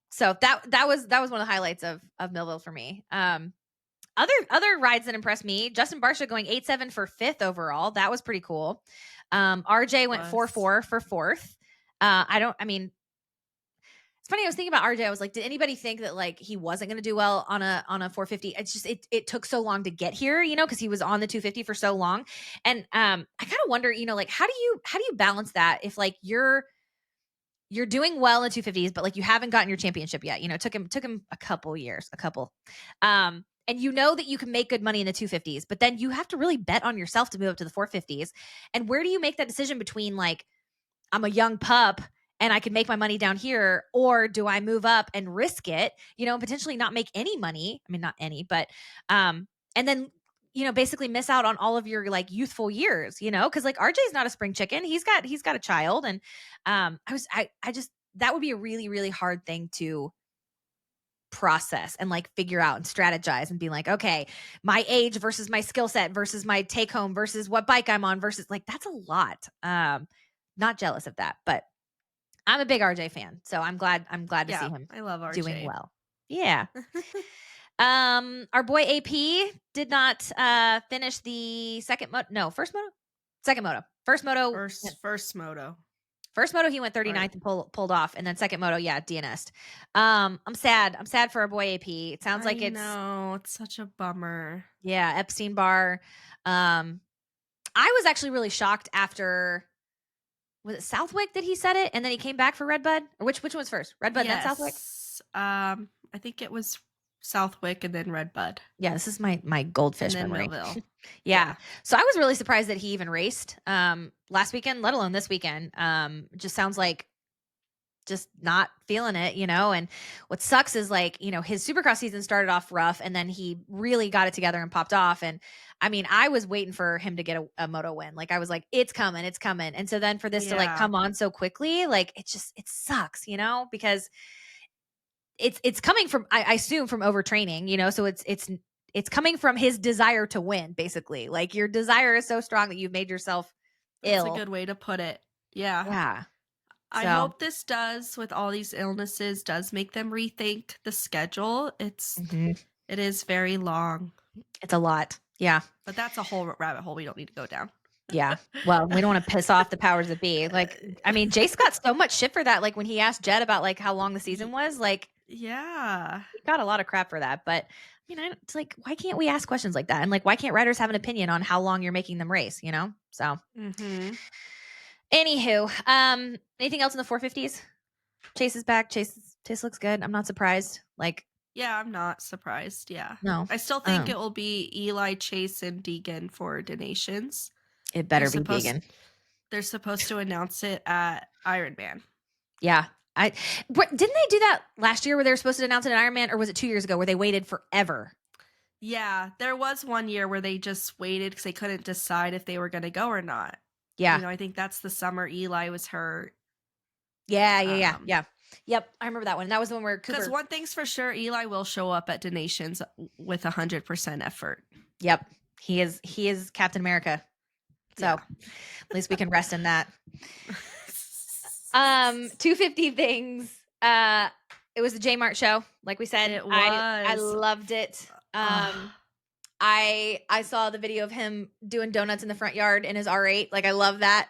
So that was one of the highlights of Millville for me. Other rides that impressed me, Justin Barsha going 8-7 for 5th overall. That was pretty cool. RJ went 4-4 for 4th. It's funny. I was thinking about RJ. I was like, did anybody think that like he wasn't going to do well on a 450? It's just it took so long to get here, because he was on the 250 for so long. And I kind of wonder, like how do you balance that if like you're doing well in 250s, but like you haven't gotten your championship yet. It took him a couple years. And that you can make good money in the 250s, but then you have to really bet on yourself to move up to the 450s. And where do you make that decision between like I'm a young pup and I can make my money down here, or do I move up and risk it, and potentially not make any money? I mean, not any, but, and then, basically miss out on all of your like youthful years, cause like RJ's not a spring chicken. He's got a child. And, that would be a really, really hard thing to process and like figure out and strategize and be like, okay, my age versus my skill set versus my take home versus what bike I'm on versus like, that's a lot. Not jealous of that, but I'm a big RJ fan, so I'm glad to see him. I love RJ doing well. Yeah. Our boy AP did not finish the second moto. First moto, second moto. First moto. First moto, he went 39th and pulled off, and then second moto, DNS'd. I'm sad. I'm sad for our boy AP. It sounds like it's such a bummer. Yeah, Epstein Barr. I was actually really shocked after. Was it Southwick that he said it, and then he came back for Redbud? Or which one was first? Redbud, then Southwick? I think it was Southwick and then Redbud. Yeah, this is my goldfish and then memory. Millville. Yeah. So I was really surprised that he even raced last weekend, let alone this weekend. Just sounds like just not feeling it, and what sucks is like, his Supercross season started off rough and then he really got it together and popped off. And I mean, I was waiting for him to get a moto win. Like I was like, it's coming. And so then for this to like come on so quickly, like it sucks, because it's coming from, I assume from overtraining, so it's coming from his desire to win, basically. Like your desire is so strong that you've made yourself ill. That's a good way to put it. Yeah. Yeah. I hope this does, with all these illnesses, does make them rethink the schedule. It is very long. It's a lot. Yeah. But that's a whole rabbit hole we don't need to go down. Yeah. Well, we don't want to piss off the powers that be. Like, I mean, Jace got so much shit for that. Like when he asked Jett about like how long the season was, like, yeah, he got a lot of crap for that. But I mean, it's like, why can't we ask questions like that? And like, why can't riders have an opinion on how long you're making them race, So. Anywho, anything else in the 450s? Chase is back. Chase looks good. I'm not surprised. Like, yeah, I'm not surprised. Yeah, no, I still think it will be Eli, Chase, and Deegan for donations. It better be Deegan. They're supposed to announce it at Ironman. Yeah, didn't they do that last year where they were supposed to announce it at Ironman, or was it 2 years ago where they waited forever? Yeah, there was one year where they just waited because they couldn't decide if they were going to go or not. Yeah. I think that's the summer Eli was hurt. Yeah. Yep. I remember that one. That was the one where Cooper. Because one thing's for sure, Eli will show up at donations with 100% effort. Yep. He is Captain America. So at least we can rest in that. 250 things. It was the J Mart show, like we said. It I was. loved it. Ah. I saw the video of him doing donuts in the front yard in his R8. Like I love that.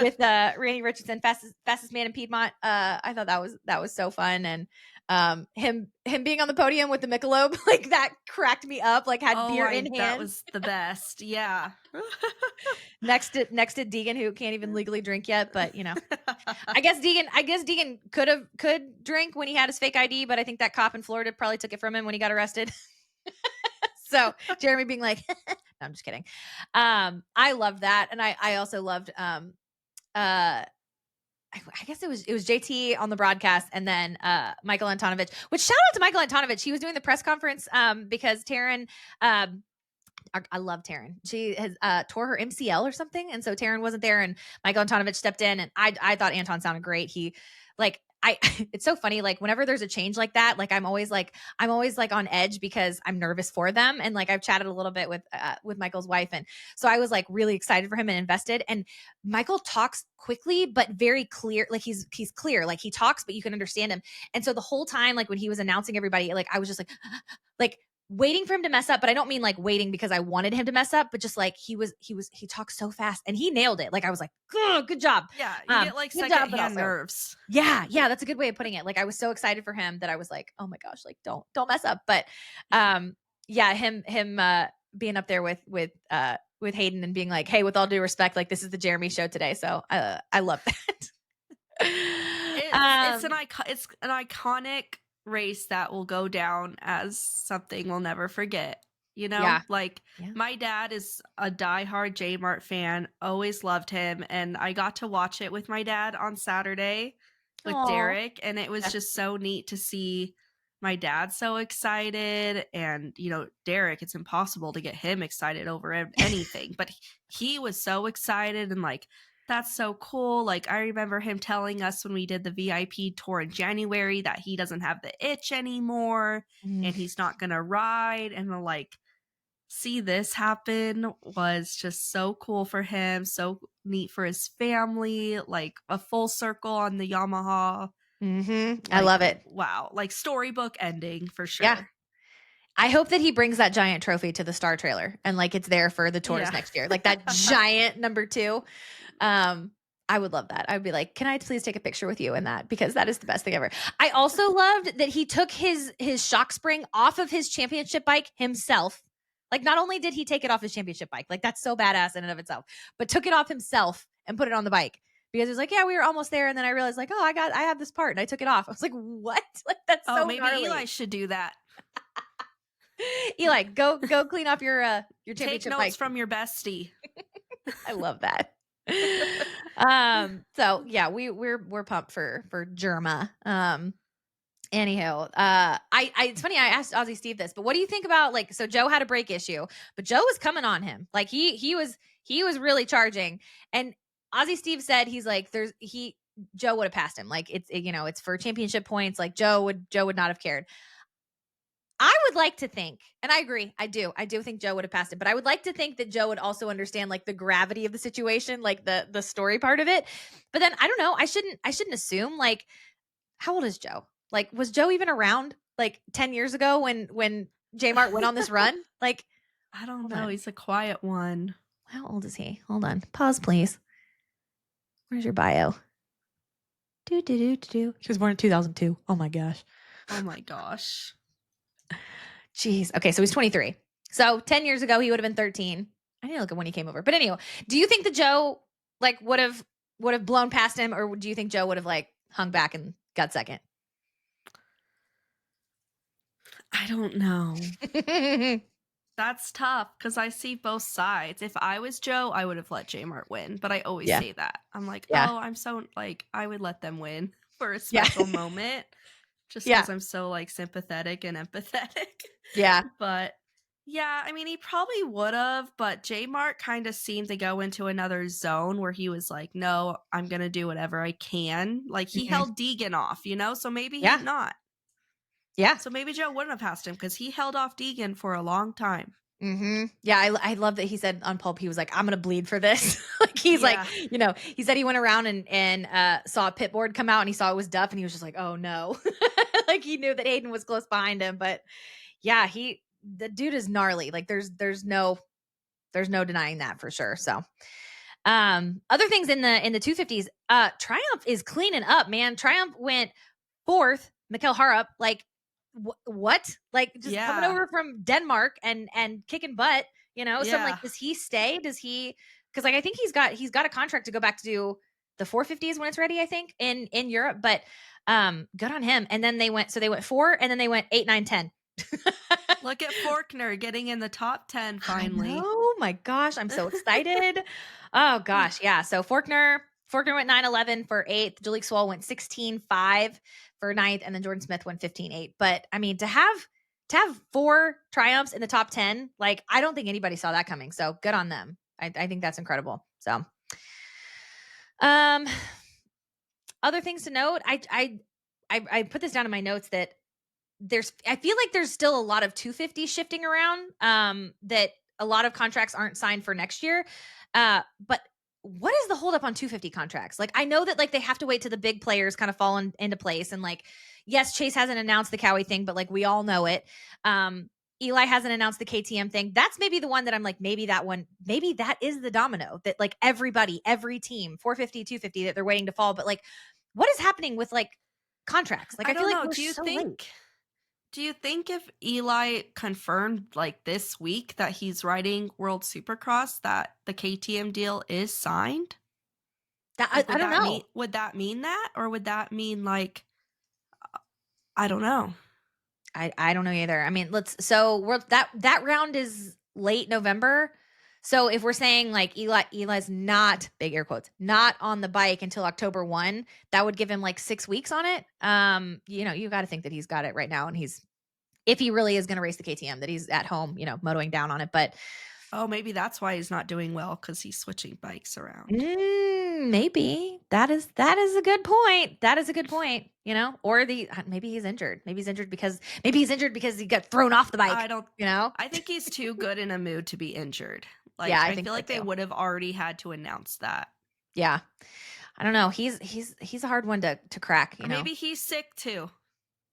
With Randy Richardson, fastest man in Piedmont. I thought that was so fun, and him being on the podium with the Michelob, like that cracked me up. Like had beer in That hand was the best. Yeah. next to Deegan, who can't even legally drink yet, but I guess Deegan could drink when he had his fake ID, but I think that cop in Florida probably took it from him when he got arrested. So Jeremy being like, no, I'm just kidding. I loved that, and I also loved I guess it was JT on the broadcast, and then Michael Antonovich. Which shout out to Michael Antonovich. He was doing the press conference because Taryn. I love Taryn. She has tore her MCL or something, and so Taryn wasn't there, and Michael Antonovich stepped in, and I thought Anton sounded great. He like it's so funny. Like whenever there's a change like that, like I'm always like on edge because I'm nervous for them, and like I've chatted a little bit with Michael's wife, and so I was like really excited for him and invested. And Michael talks quickly but very clear. Like he's clear. Like he talks, but you can understand him. And so the whole time, like when he was announcing everybody, like I was just like like waiting for him to mess up, but I don't mean like waiting because I wanted him to mess up, but just like he talks so fast and he nailed it. Like I was like, good job. Yeah, you get like secondhand nerves. Yeah, that's a good way of putting it. Like I was so excited for him that I was like, oh my gosh, like don't mess up. But yeah, him being up there with Hayden and being like, hey, with all due respect, like this is the Jeremy show today. So I love that. It's an iconic race that will go down as something we'll never forget. Yeah. My dad is a diehard J Mart fan, always loved him, and I got to watch it with my dad on Saturday with Derek, and it was just so neat to see my dad so excited. And Derek, it's impossible to get him excited over anything, but he was so excited, and like that's so cool. Like I remember him telling us when we did the VIP tour in January that he doesn't have the itch anymore and he's not gonna ride, and like see this happen was just so cool for him, so neat for his family, like a full circle on the Yamaha. I love it. Wow, like storybook ending for sure. Yeah. I hope that he brings that giant trophy to the Star trailer and like it's there for the tours next year. Like that giant number 2. I would love that. I would be like, can I please take a picture with you in that? Because that is the best thing ever. I also loved that he took his shock spring off of his championship bike himself. Like not only did he take it off his championship bike, like that's so badass in and of itself, but took it off himself and put it on the bike. Because it was like, yeah, we were almost there. And then I realized like, oh, I have this part and I took it off. I was like, what? Like that's so maybe gnarly. Eli should do that. Eli, go clean off your championship Take notes bike from your bestie. I love that. So yeah, we're pumped for Germa. Anyhow, it's funny. I asked Ozzy Steve this, but what do you think about like? So Joe had a brake issue, but Joe was coming on him. Like he was really charging, and Ozzy Steve said he's like Joe would have passed him. Like it's for championship points. Like Joe would not have cared. I would like to think, and I agree, I do think Joe would have passed it, but I would like to think that Joe would also understand like the gravity of the situation, like the story part of it. But then I don't know. I shouldn't assume. Like, how old is Joe? Like, was Joe even around like 10 years ago when J Mart went on this run? Like, I don't know. He's a quiet one. How old is he? Hold on. Pause, please. Where's your bio? He was born in 2002. Oh my gosh. Oh my gosh. Jeez. Okay, so he's 23. So 10 years ago, he would have been 13. I need to look at when he came over. But anyway, do you think that Joe like would have blown past him, or do you think Joe would have like hung back and got second? I don't know. That's tough because I see both sides. If I was Joe, I would have let J Mart win. But I always say that. I'm like, oh, I'm so like I would let them win for a special moment. Just because I'm so like sympathetic and empathetic. Yeah. But yeah, I mean, he probably would have, but J Mart kind of seemed to go into another zone where he was like, no, I'm going to do whatever I can. Like he held Deegan off, so maybe he's not. Yeah. So maybe Joe wouldn't have passed him because he held off Deegan for a long time. Yeah, I love that he said on Pulp, he was like, "I'm gonna bleed for this." Like, he's like, Yeah. he said he went around and saw a pit board come out and he saw it was Duff and he was just like, "Oh no." Like, he knew that Hayden was close behind him, but yeah, the dude is gnarly. Like, there's no denying that for sure. So, other things in the 250s, Triumph is cleaning up, man. Triumph went fourth, Mikkel Harup, like what? Like, just coming Yeah. over from Denmark and kicking butt, So I'm like, Yeah. does he stay? Does he? Because like I think he's got a contract to go back to do the 450s when it's ready. I think in Europe, but good on him. And then they went four, and then they went 8, 9, 10. Look at Faulkner getting in the top 10 I finally. know. My gosh, I'm so excited. Oh gosh, yeah. So Faulkner went 9-11 for eighth. Jalek Swall went 16-5 for ninth, and then Jordan Smith went 15-8. But I mean, to have four triumphs in the top 10, like I don't think anybody saw that coming. So good on them. I think that's incredible. So, um, other things to note. I put this down in my notes that I feel like there's still a lot of 250 shifting around, that a lot of contracts aren't signed for next year. But what is the holdup on 250 contracts? Like, I know that like they have to wait till the big players kind of fall into place. And like, yes, Chase hasn't announced the Cowie thing, but like we all know it. Eli hasn't announced the KTM thing. That's maybe the one that I'm like, maybe that is the domino that like every team, 450, 250, that they're waiting to fall. But like, what is happening with like contracts? Like, I I feel don't like know. we're so late. Do you think if Eli confirmed like this week that he's riding World Supercross that the KTM deal is signed? That Like I don't know. would that mean that, or would that mean like I don't know. I don't know either. I mean, that round is late November. So if we're saying like Eli's not, big air quotes, not on the bike until October 1, that would give him like 6 weeks on it. You got to think that he's got it right now, and if he really is going to race the KTM, that he's at home, motoing down on it. But Oh, maybe that's why he's not doing well, cuz he's switching bikes around. maybe that is a good point. That is a good point. Or maybe he's injured. Maybe he's injured because he got thrown off the bike. I don't You know? I think he's too good in a mood to be injured. Yeah, Like I I think feel so like they too. would have already had to announce that. Yeah, I don't know. He's a hard one to crack. Or maybe he's sick too.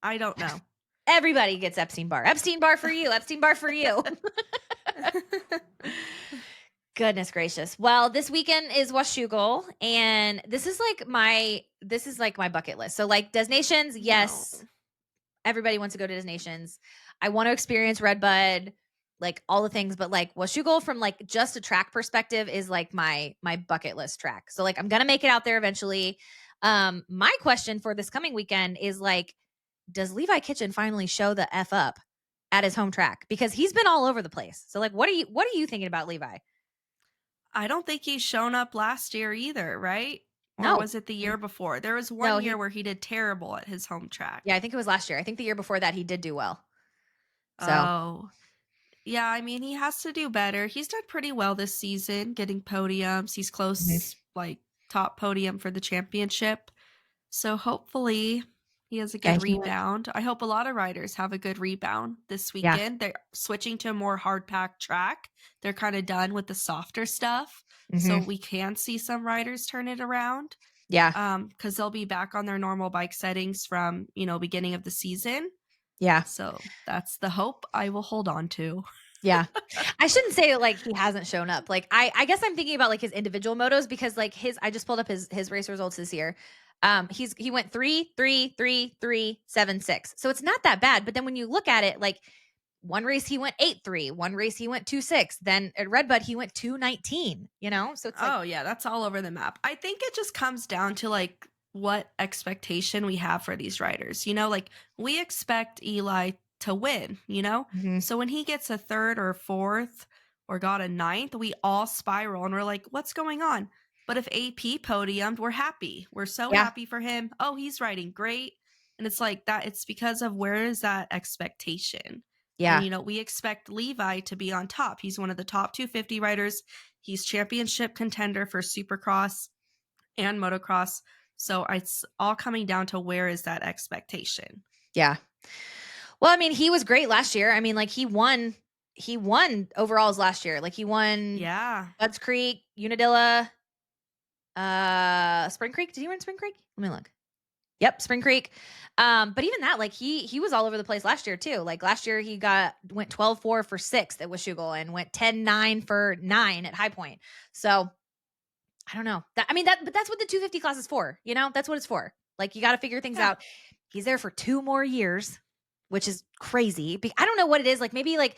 I don't know. Everybody gets Epstein Barr. Epstein Barr for you. Epstein Barr for you. Goodness gracious. Well, this weekend is Washougal, and this is like my bucket list. So like Destinations, No. yes, everybody wants to go to Destinations. I want to experience Redbud, like all the things, but like Washougal from like just a track perspective is like my bucket list track. So like I'm gonna make it out there eventually. My question for this coming weekend is like, does Levi Kitchen finally show the F up at his home track? Because he's been all over the place. So like, what are you thinking about Levi? I don't think he's shown up last year either, right? Or No. was it the year before? There was No, one year he where he did terrible at his home yeah, track. I think it was last year. I think the year before that he did do well. So, Oh. Yeah, I mean, he has to do better. He's done pretty well this season, getting podiums. He's mhm. close, like top podium for the championship. So hopefully he has a Yeah, good he went. rebound. I hope a lot of riders have a good rebound this Yeah. weekend. They're switching to a more hard packed track. They're kind of done with the softer stuff. So Mhm. we can see some riders turn it around. Yeah. Because they'll be back on their normal bike settings from, beginning of the season. Yeah. So that's the hope I will hold on to. Yeah. I shouldn't say like he hasn't shown up. Like I guess I'm thinking about like his individual motos because like I just pulled up his race results this year. He went 3, 3, 3, 3, 7, 6. So it's not that bad. But then when you look at it, like one race he went 8-3, one race he went 2-6. Then at Redbud he went 2-19, So it's like, Oh, yeah, that's all over the map. I think it just comes down to like what expectation we have for these riders. Like we expect Eli to win, mhm. So when he gets a third or fourth or got a ninth, we all spiral and we're like, what's going on? But if AP podiumed, we're happy. We're so Yeah. happy for him. Oh, he's riding great. And it's like that. It's because of where is that expectation? And, Yeah. we expect Levi to be on top. He's one of the top 250 riders. He's championship contender for Supercross and Motocross. So it's all coming down to where is that expectation. Yeah. Well, I mean, he was great last year. I mean, like he won he won overalls last year. Like he won Yeah. Budds Creek, Unadilla, Spring Creek. Did he win Spring Creek? Let me look. Yep, Spring Creek. But even that, like he was all over the place last year too. Like last year he went 12-4 for 6th at Washougal and went 10-9 for 9 at High Point. So I don't know. But that's what the 250 class is for. You know, that's what it's for. Like you got to figure things out. He's there for 2 more years, which is crazy. I don't know what it is. Like maybe like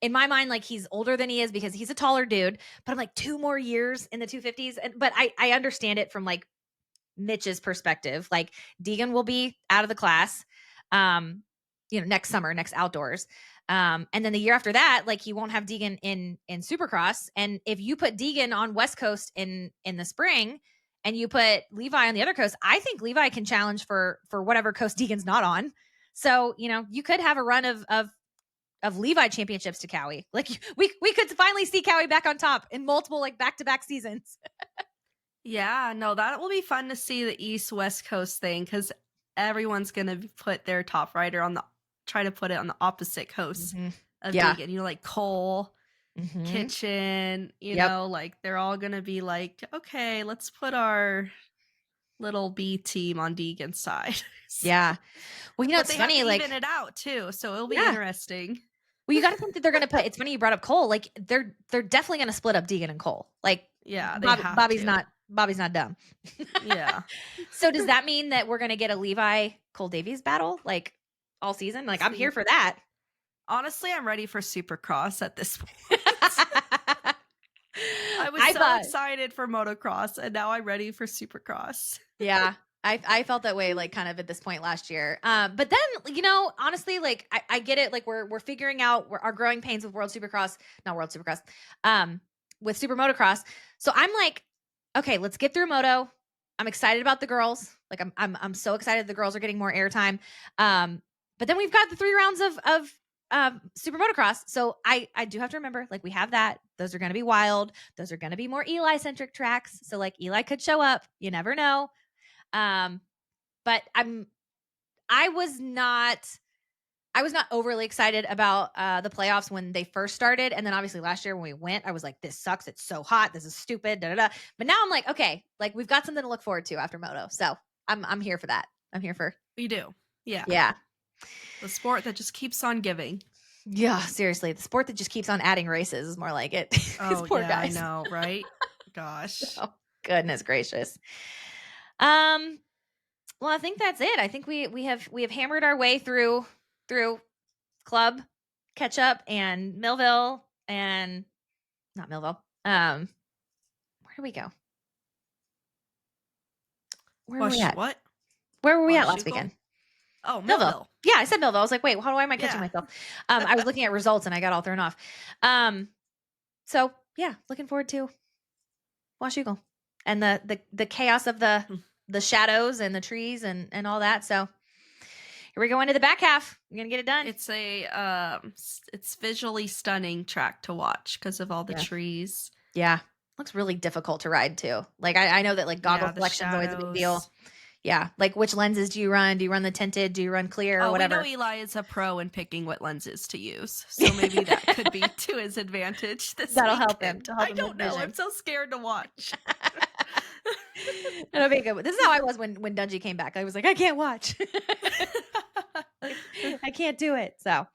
in my mind, like he's older than he is because he's a taller dude. But I'm like 2 more years in the 250s. But I understand it from like Mitch's perspective. Like Deegan will be out of the class, next summer, next outdoors. And then the year after that, like he won't have Deegan in Supercross. And if you put Deegan on West Coast in the spring and you put Levi on the other coast, I think Levi can challenge for whatever coast Deegan's not on. So, you could have a run of Levi championships to Cowie. Like we could finally see Cowie back on top in multiple like back-to-back seasons. Yeah, no, that will be fun to see the East-West Coast thing because everyone's going to put their top rider try to put it on the opposite coast of Deegan. Like Cole, Kitchen, like they're all going to be like, okay, let's put our little B team on Deegan's side. Yeah. Well, it's they funny, have to like even it out too, so it'll be interesting. Well, you got to think that they're going to put. It's funny you brought up Cole. Like they're definitely going to split up Deegan and Cole. Like yeah, Bobby's not dumb. Yeah. So does that mean that we're going to get a Levi Cole Davies battle like all season? Like I'm here for that. Honestly, I'm ready for Supercross at this point. I was so excited for Motocross, and now I'm ready for Supercross. Yeah. I felt that way, like kind of at this point last year. But then, honestly, like I get it. Like we're figuring out our growing pains with not World Supercross, with Super Motocross. So I'm like, okay, let's get through Moto. I'm excited about the girls. Like I'm so excited the girls are getting more airtime. But then we've got the 3 rounds of Super Motocross. So I do have to remember, like we have that. Those are going to be wild. Those are going to be more Eli centric tracks. So like Eli could show up. You never know. But I was not overly excited about the playoffs when they first started. And then obviously last year when we went, I was like, this sucks. It's so hot. This is stupid. Da, da, da. But now I'm like, okay, like we've got something to look forward to after Moto. So I'm here for that. I'm here for. We do. Yeah. Yeah. The sport that just keeps on giving. Yeah, seriously. The sport that just kees on adding races is more like it. Oh, poor guys. I know, right? Gosh. Oh, goodness gracious. Well, I think that's it. I think we have hammered our way through Club, Catch Up, and Millville, and not Millville. Where do we go? Where were we at? What? Where were we at last weekend? Oh, Millville. Yeah, I said Millville. I was like, wait, why am I catching myself? I was looking at results and I got all thrown off. So yeah, looking forward to Washougal and the chaos of the shadows and the trees and all that. So here we go into the back half. We're gonna get it done. It's it's visually stunning track to watch because of all the trees. Yeah, looks really difficult to ride too. Like I know that like goggle selection is always a big deal. Yeah, like which lenses do you run? Do you run the tinted? Do you run clear or whatever? We know Eli is a pro in picking what lenses to use, so maybe that could be to his advantage. That'll help him. I don't know. I'm so scared to watch. It'll be good. This is how I was when Dungy came back. I was like, I can't watch. I can't do it. So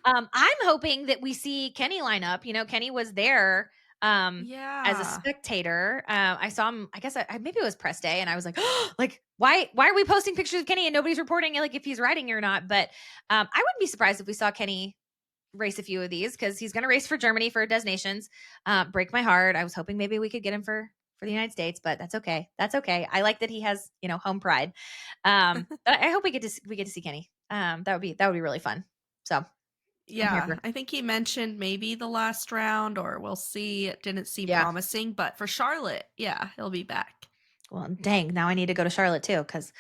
I'm hoping that we see Kenny line up. Kenny was there as a spectator. I saw him, I guess maybe it was press day, and I was like, oh, like why are we posting pictures of Kenny and nobody's reporting like if he's riding or not? But I wouldn't be surprised if we saw Kenny race a few of these because he's going to race for Germany for Des Nations. Break my heart. I was hoping maybe we could get him for the United States, but that's okay. That's okay. I like that he has, home pride. But I hope we get to see Kenny. That would be really fun. So yeah, I think he mentioned maybe the last round, or we'll see. It didn't seem promising, but for Charlotte, yeah, he'll be back. Well, dang, now I need to go to Charlotte too, because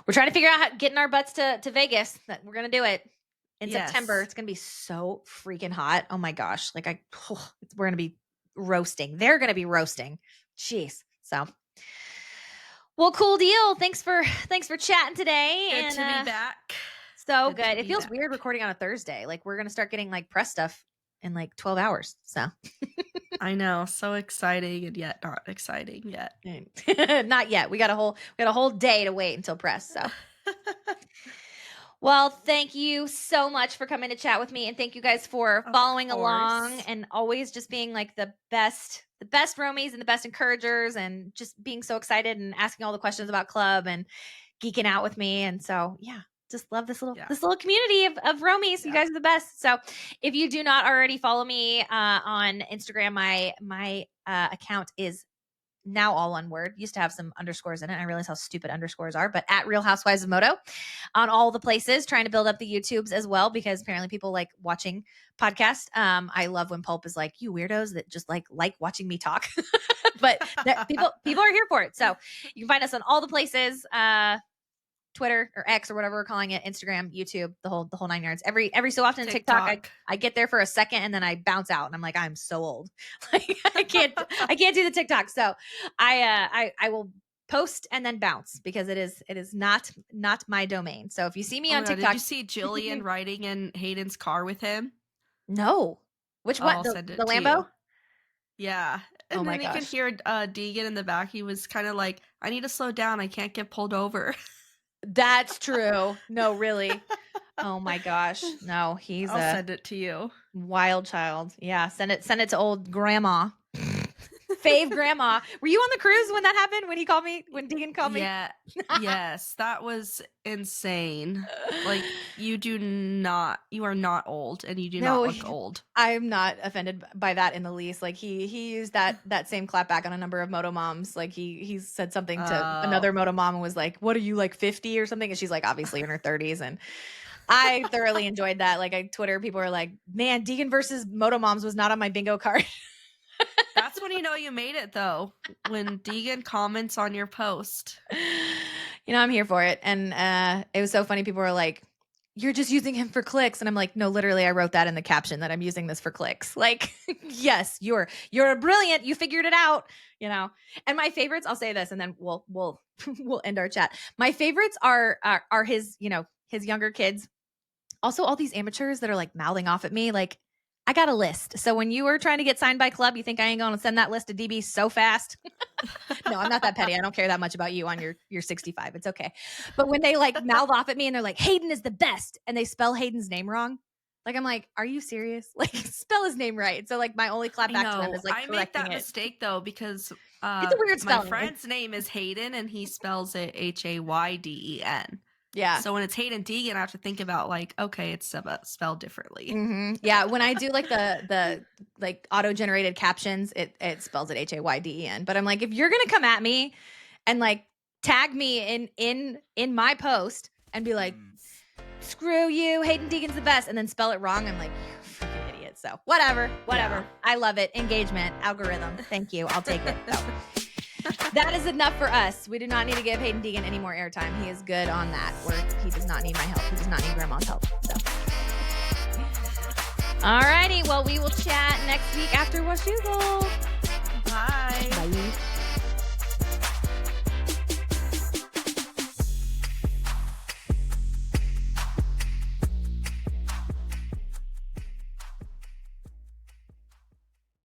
we're trying to figure out getting our butts to Vegas. That we're gonna do it in September. It's gonna be so freaking hot. Oh my gosh, like we're gonna be roasting. They're gonna be roasting. Jeez. So, well, cool deal. Thanks for chatting today. Good to be back. So good. It feels weird recording on a Thursday. Like we're gonna start getting like press stuff in like 12 hours. So I know, so exciting and yet not exciting yet. not yet. We got a whole day to wait until press. So well, thank you so much for coming to chat with me, and thank you guys for Of following along course. and always just being like the best romies and the best encouragers, and just being so excited and asking all the questions about club and geeking out with me. And so, yeah, just love this Yeah. little community of romies. You Yeah. guys are the best. So, if you do not already follow me on Instagram, my account is now all one word. Used to have some underscores in it. I realize how stupid underscores are, but at Real Housewives of Moto on all the places, trying to build up the YouTubes as well, because apparently people like watching podcasts. I love when Pulp is like, you weirdos that just like watching me talk, but people are here for it. So you can find us on all the places, Twitter or X or whatever we're calling it, Instagram, YouTube, the whole 9 yards. Every so often TikTok, I get there for a second and then I bounce out and I'm like, I'm so old. Like I can't do the TikTok. So I will post and then bounce because it is not my domain. So if you see me on God, TikTok, did you see Jillian riding in Hayden's car with him? no. Which one? I'll The send it to Lambo? you. Yeah. Oh And my then you can gosh. hear Deegan in the back. He was kind of like, I need to slow down. I can't get pulled over. That's true. No, really. Oh my gosh. No, he's I'll a send it to you. wild child. Yeah, send it to old grandma. Fave grandma. Were you on the cruise when that happened? When Deegan called me? Yeah. Yes, that was insane. Like you are not old and you do No, not look old. I'm not offended by that in the least. Like he used that same clapback on a number of moto moms. Like he said something to another moto mom and was like, "What are you, like 50 or something?" And she's like obviously in her 30s. And I thoroughly enjoyed that. Like on Twitter, people were like, "Man, Deegan versus moto moms was not on my bingo card." That's when you know you made it though. When Deegan comments on your post. You know, I'm here for it. And it was so funny. People were like, "You're just using him for clicks." And I'm like, no, literally, I wrote that in the caption that I'm using this for clicks. Like, yes, you're brilliant. You figured it out, you know. And my favorites, I'll say this, and then we'll we'll end our chat. My favorites are his, his younger kids. Also, all these amateurs that are like mouthing off at me, like, I got a list. So when you were trying to get signed by club, you think I ain't going to send that list to DB so fast? No, I'm not that petty. I don't care that much about you on your 65. It's okay. But when they like mouth off at me and they're like, Hayden is the best, and they spell Hayden's name wrong, like I'm like, are you serious? Like spell his name right. So like my only clap back to them is like I make correcting that it. mistake though because It's a weird my spelling. friend's name is Hayden and he spells it Hayden. Yeah. So when it's Hayden Deegan, I have to think about like, okay, it's spelled differently. Mm-hmm. Yeah. When I do like the like auto generated captions, it spells it Hayden. But I'm like, if you're gonna come at me and like tag me in my post and be like, screw you, Hayden Deegan's the best, and then spell it wrong, I'm like, you're a freaking idiot. So whatever. Yeah. I love it. Engagement, algorithm. Thank you. I'll take it. So. That is enough for us. We do not need to give Hayden Deegan any more airtime. He is good on that. He does not need my help. He does not need grandma's help. So. All righty. Well, we will chat next week after Washougal.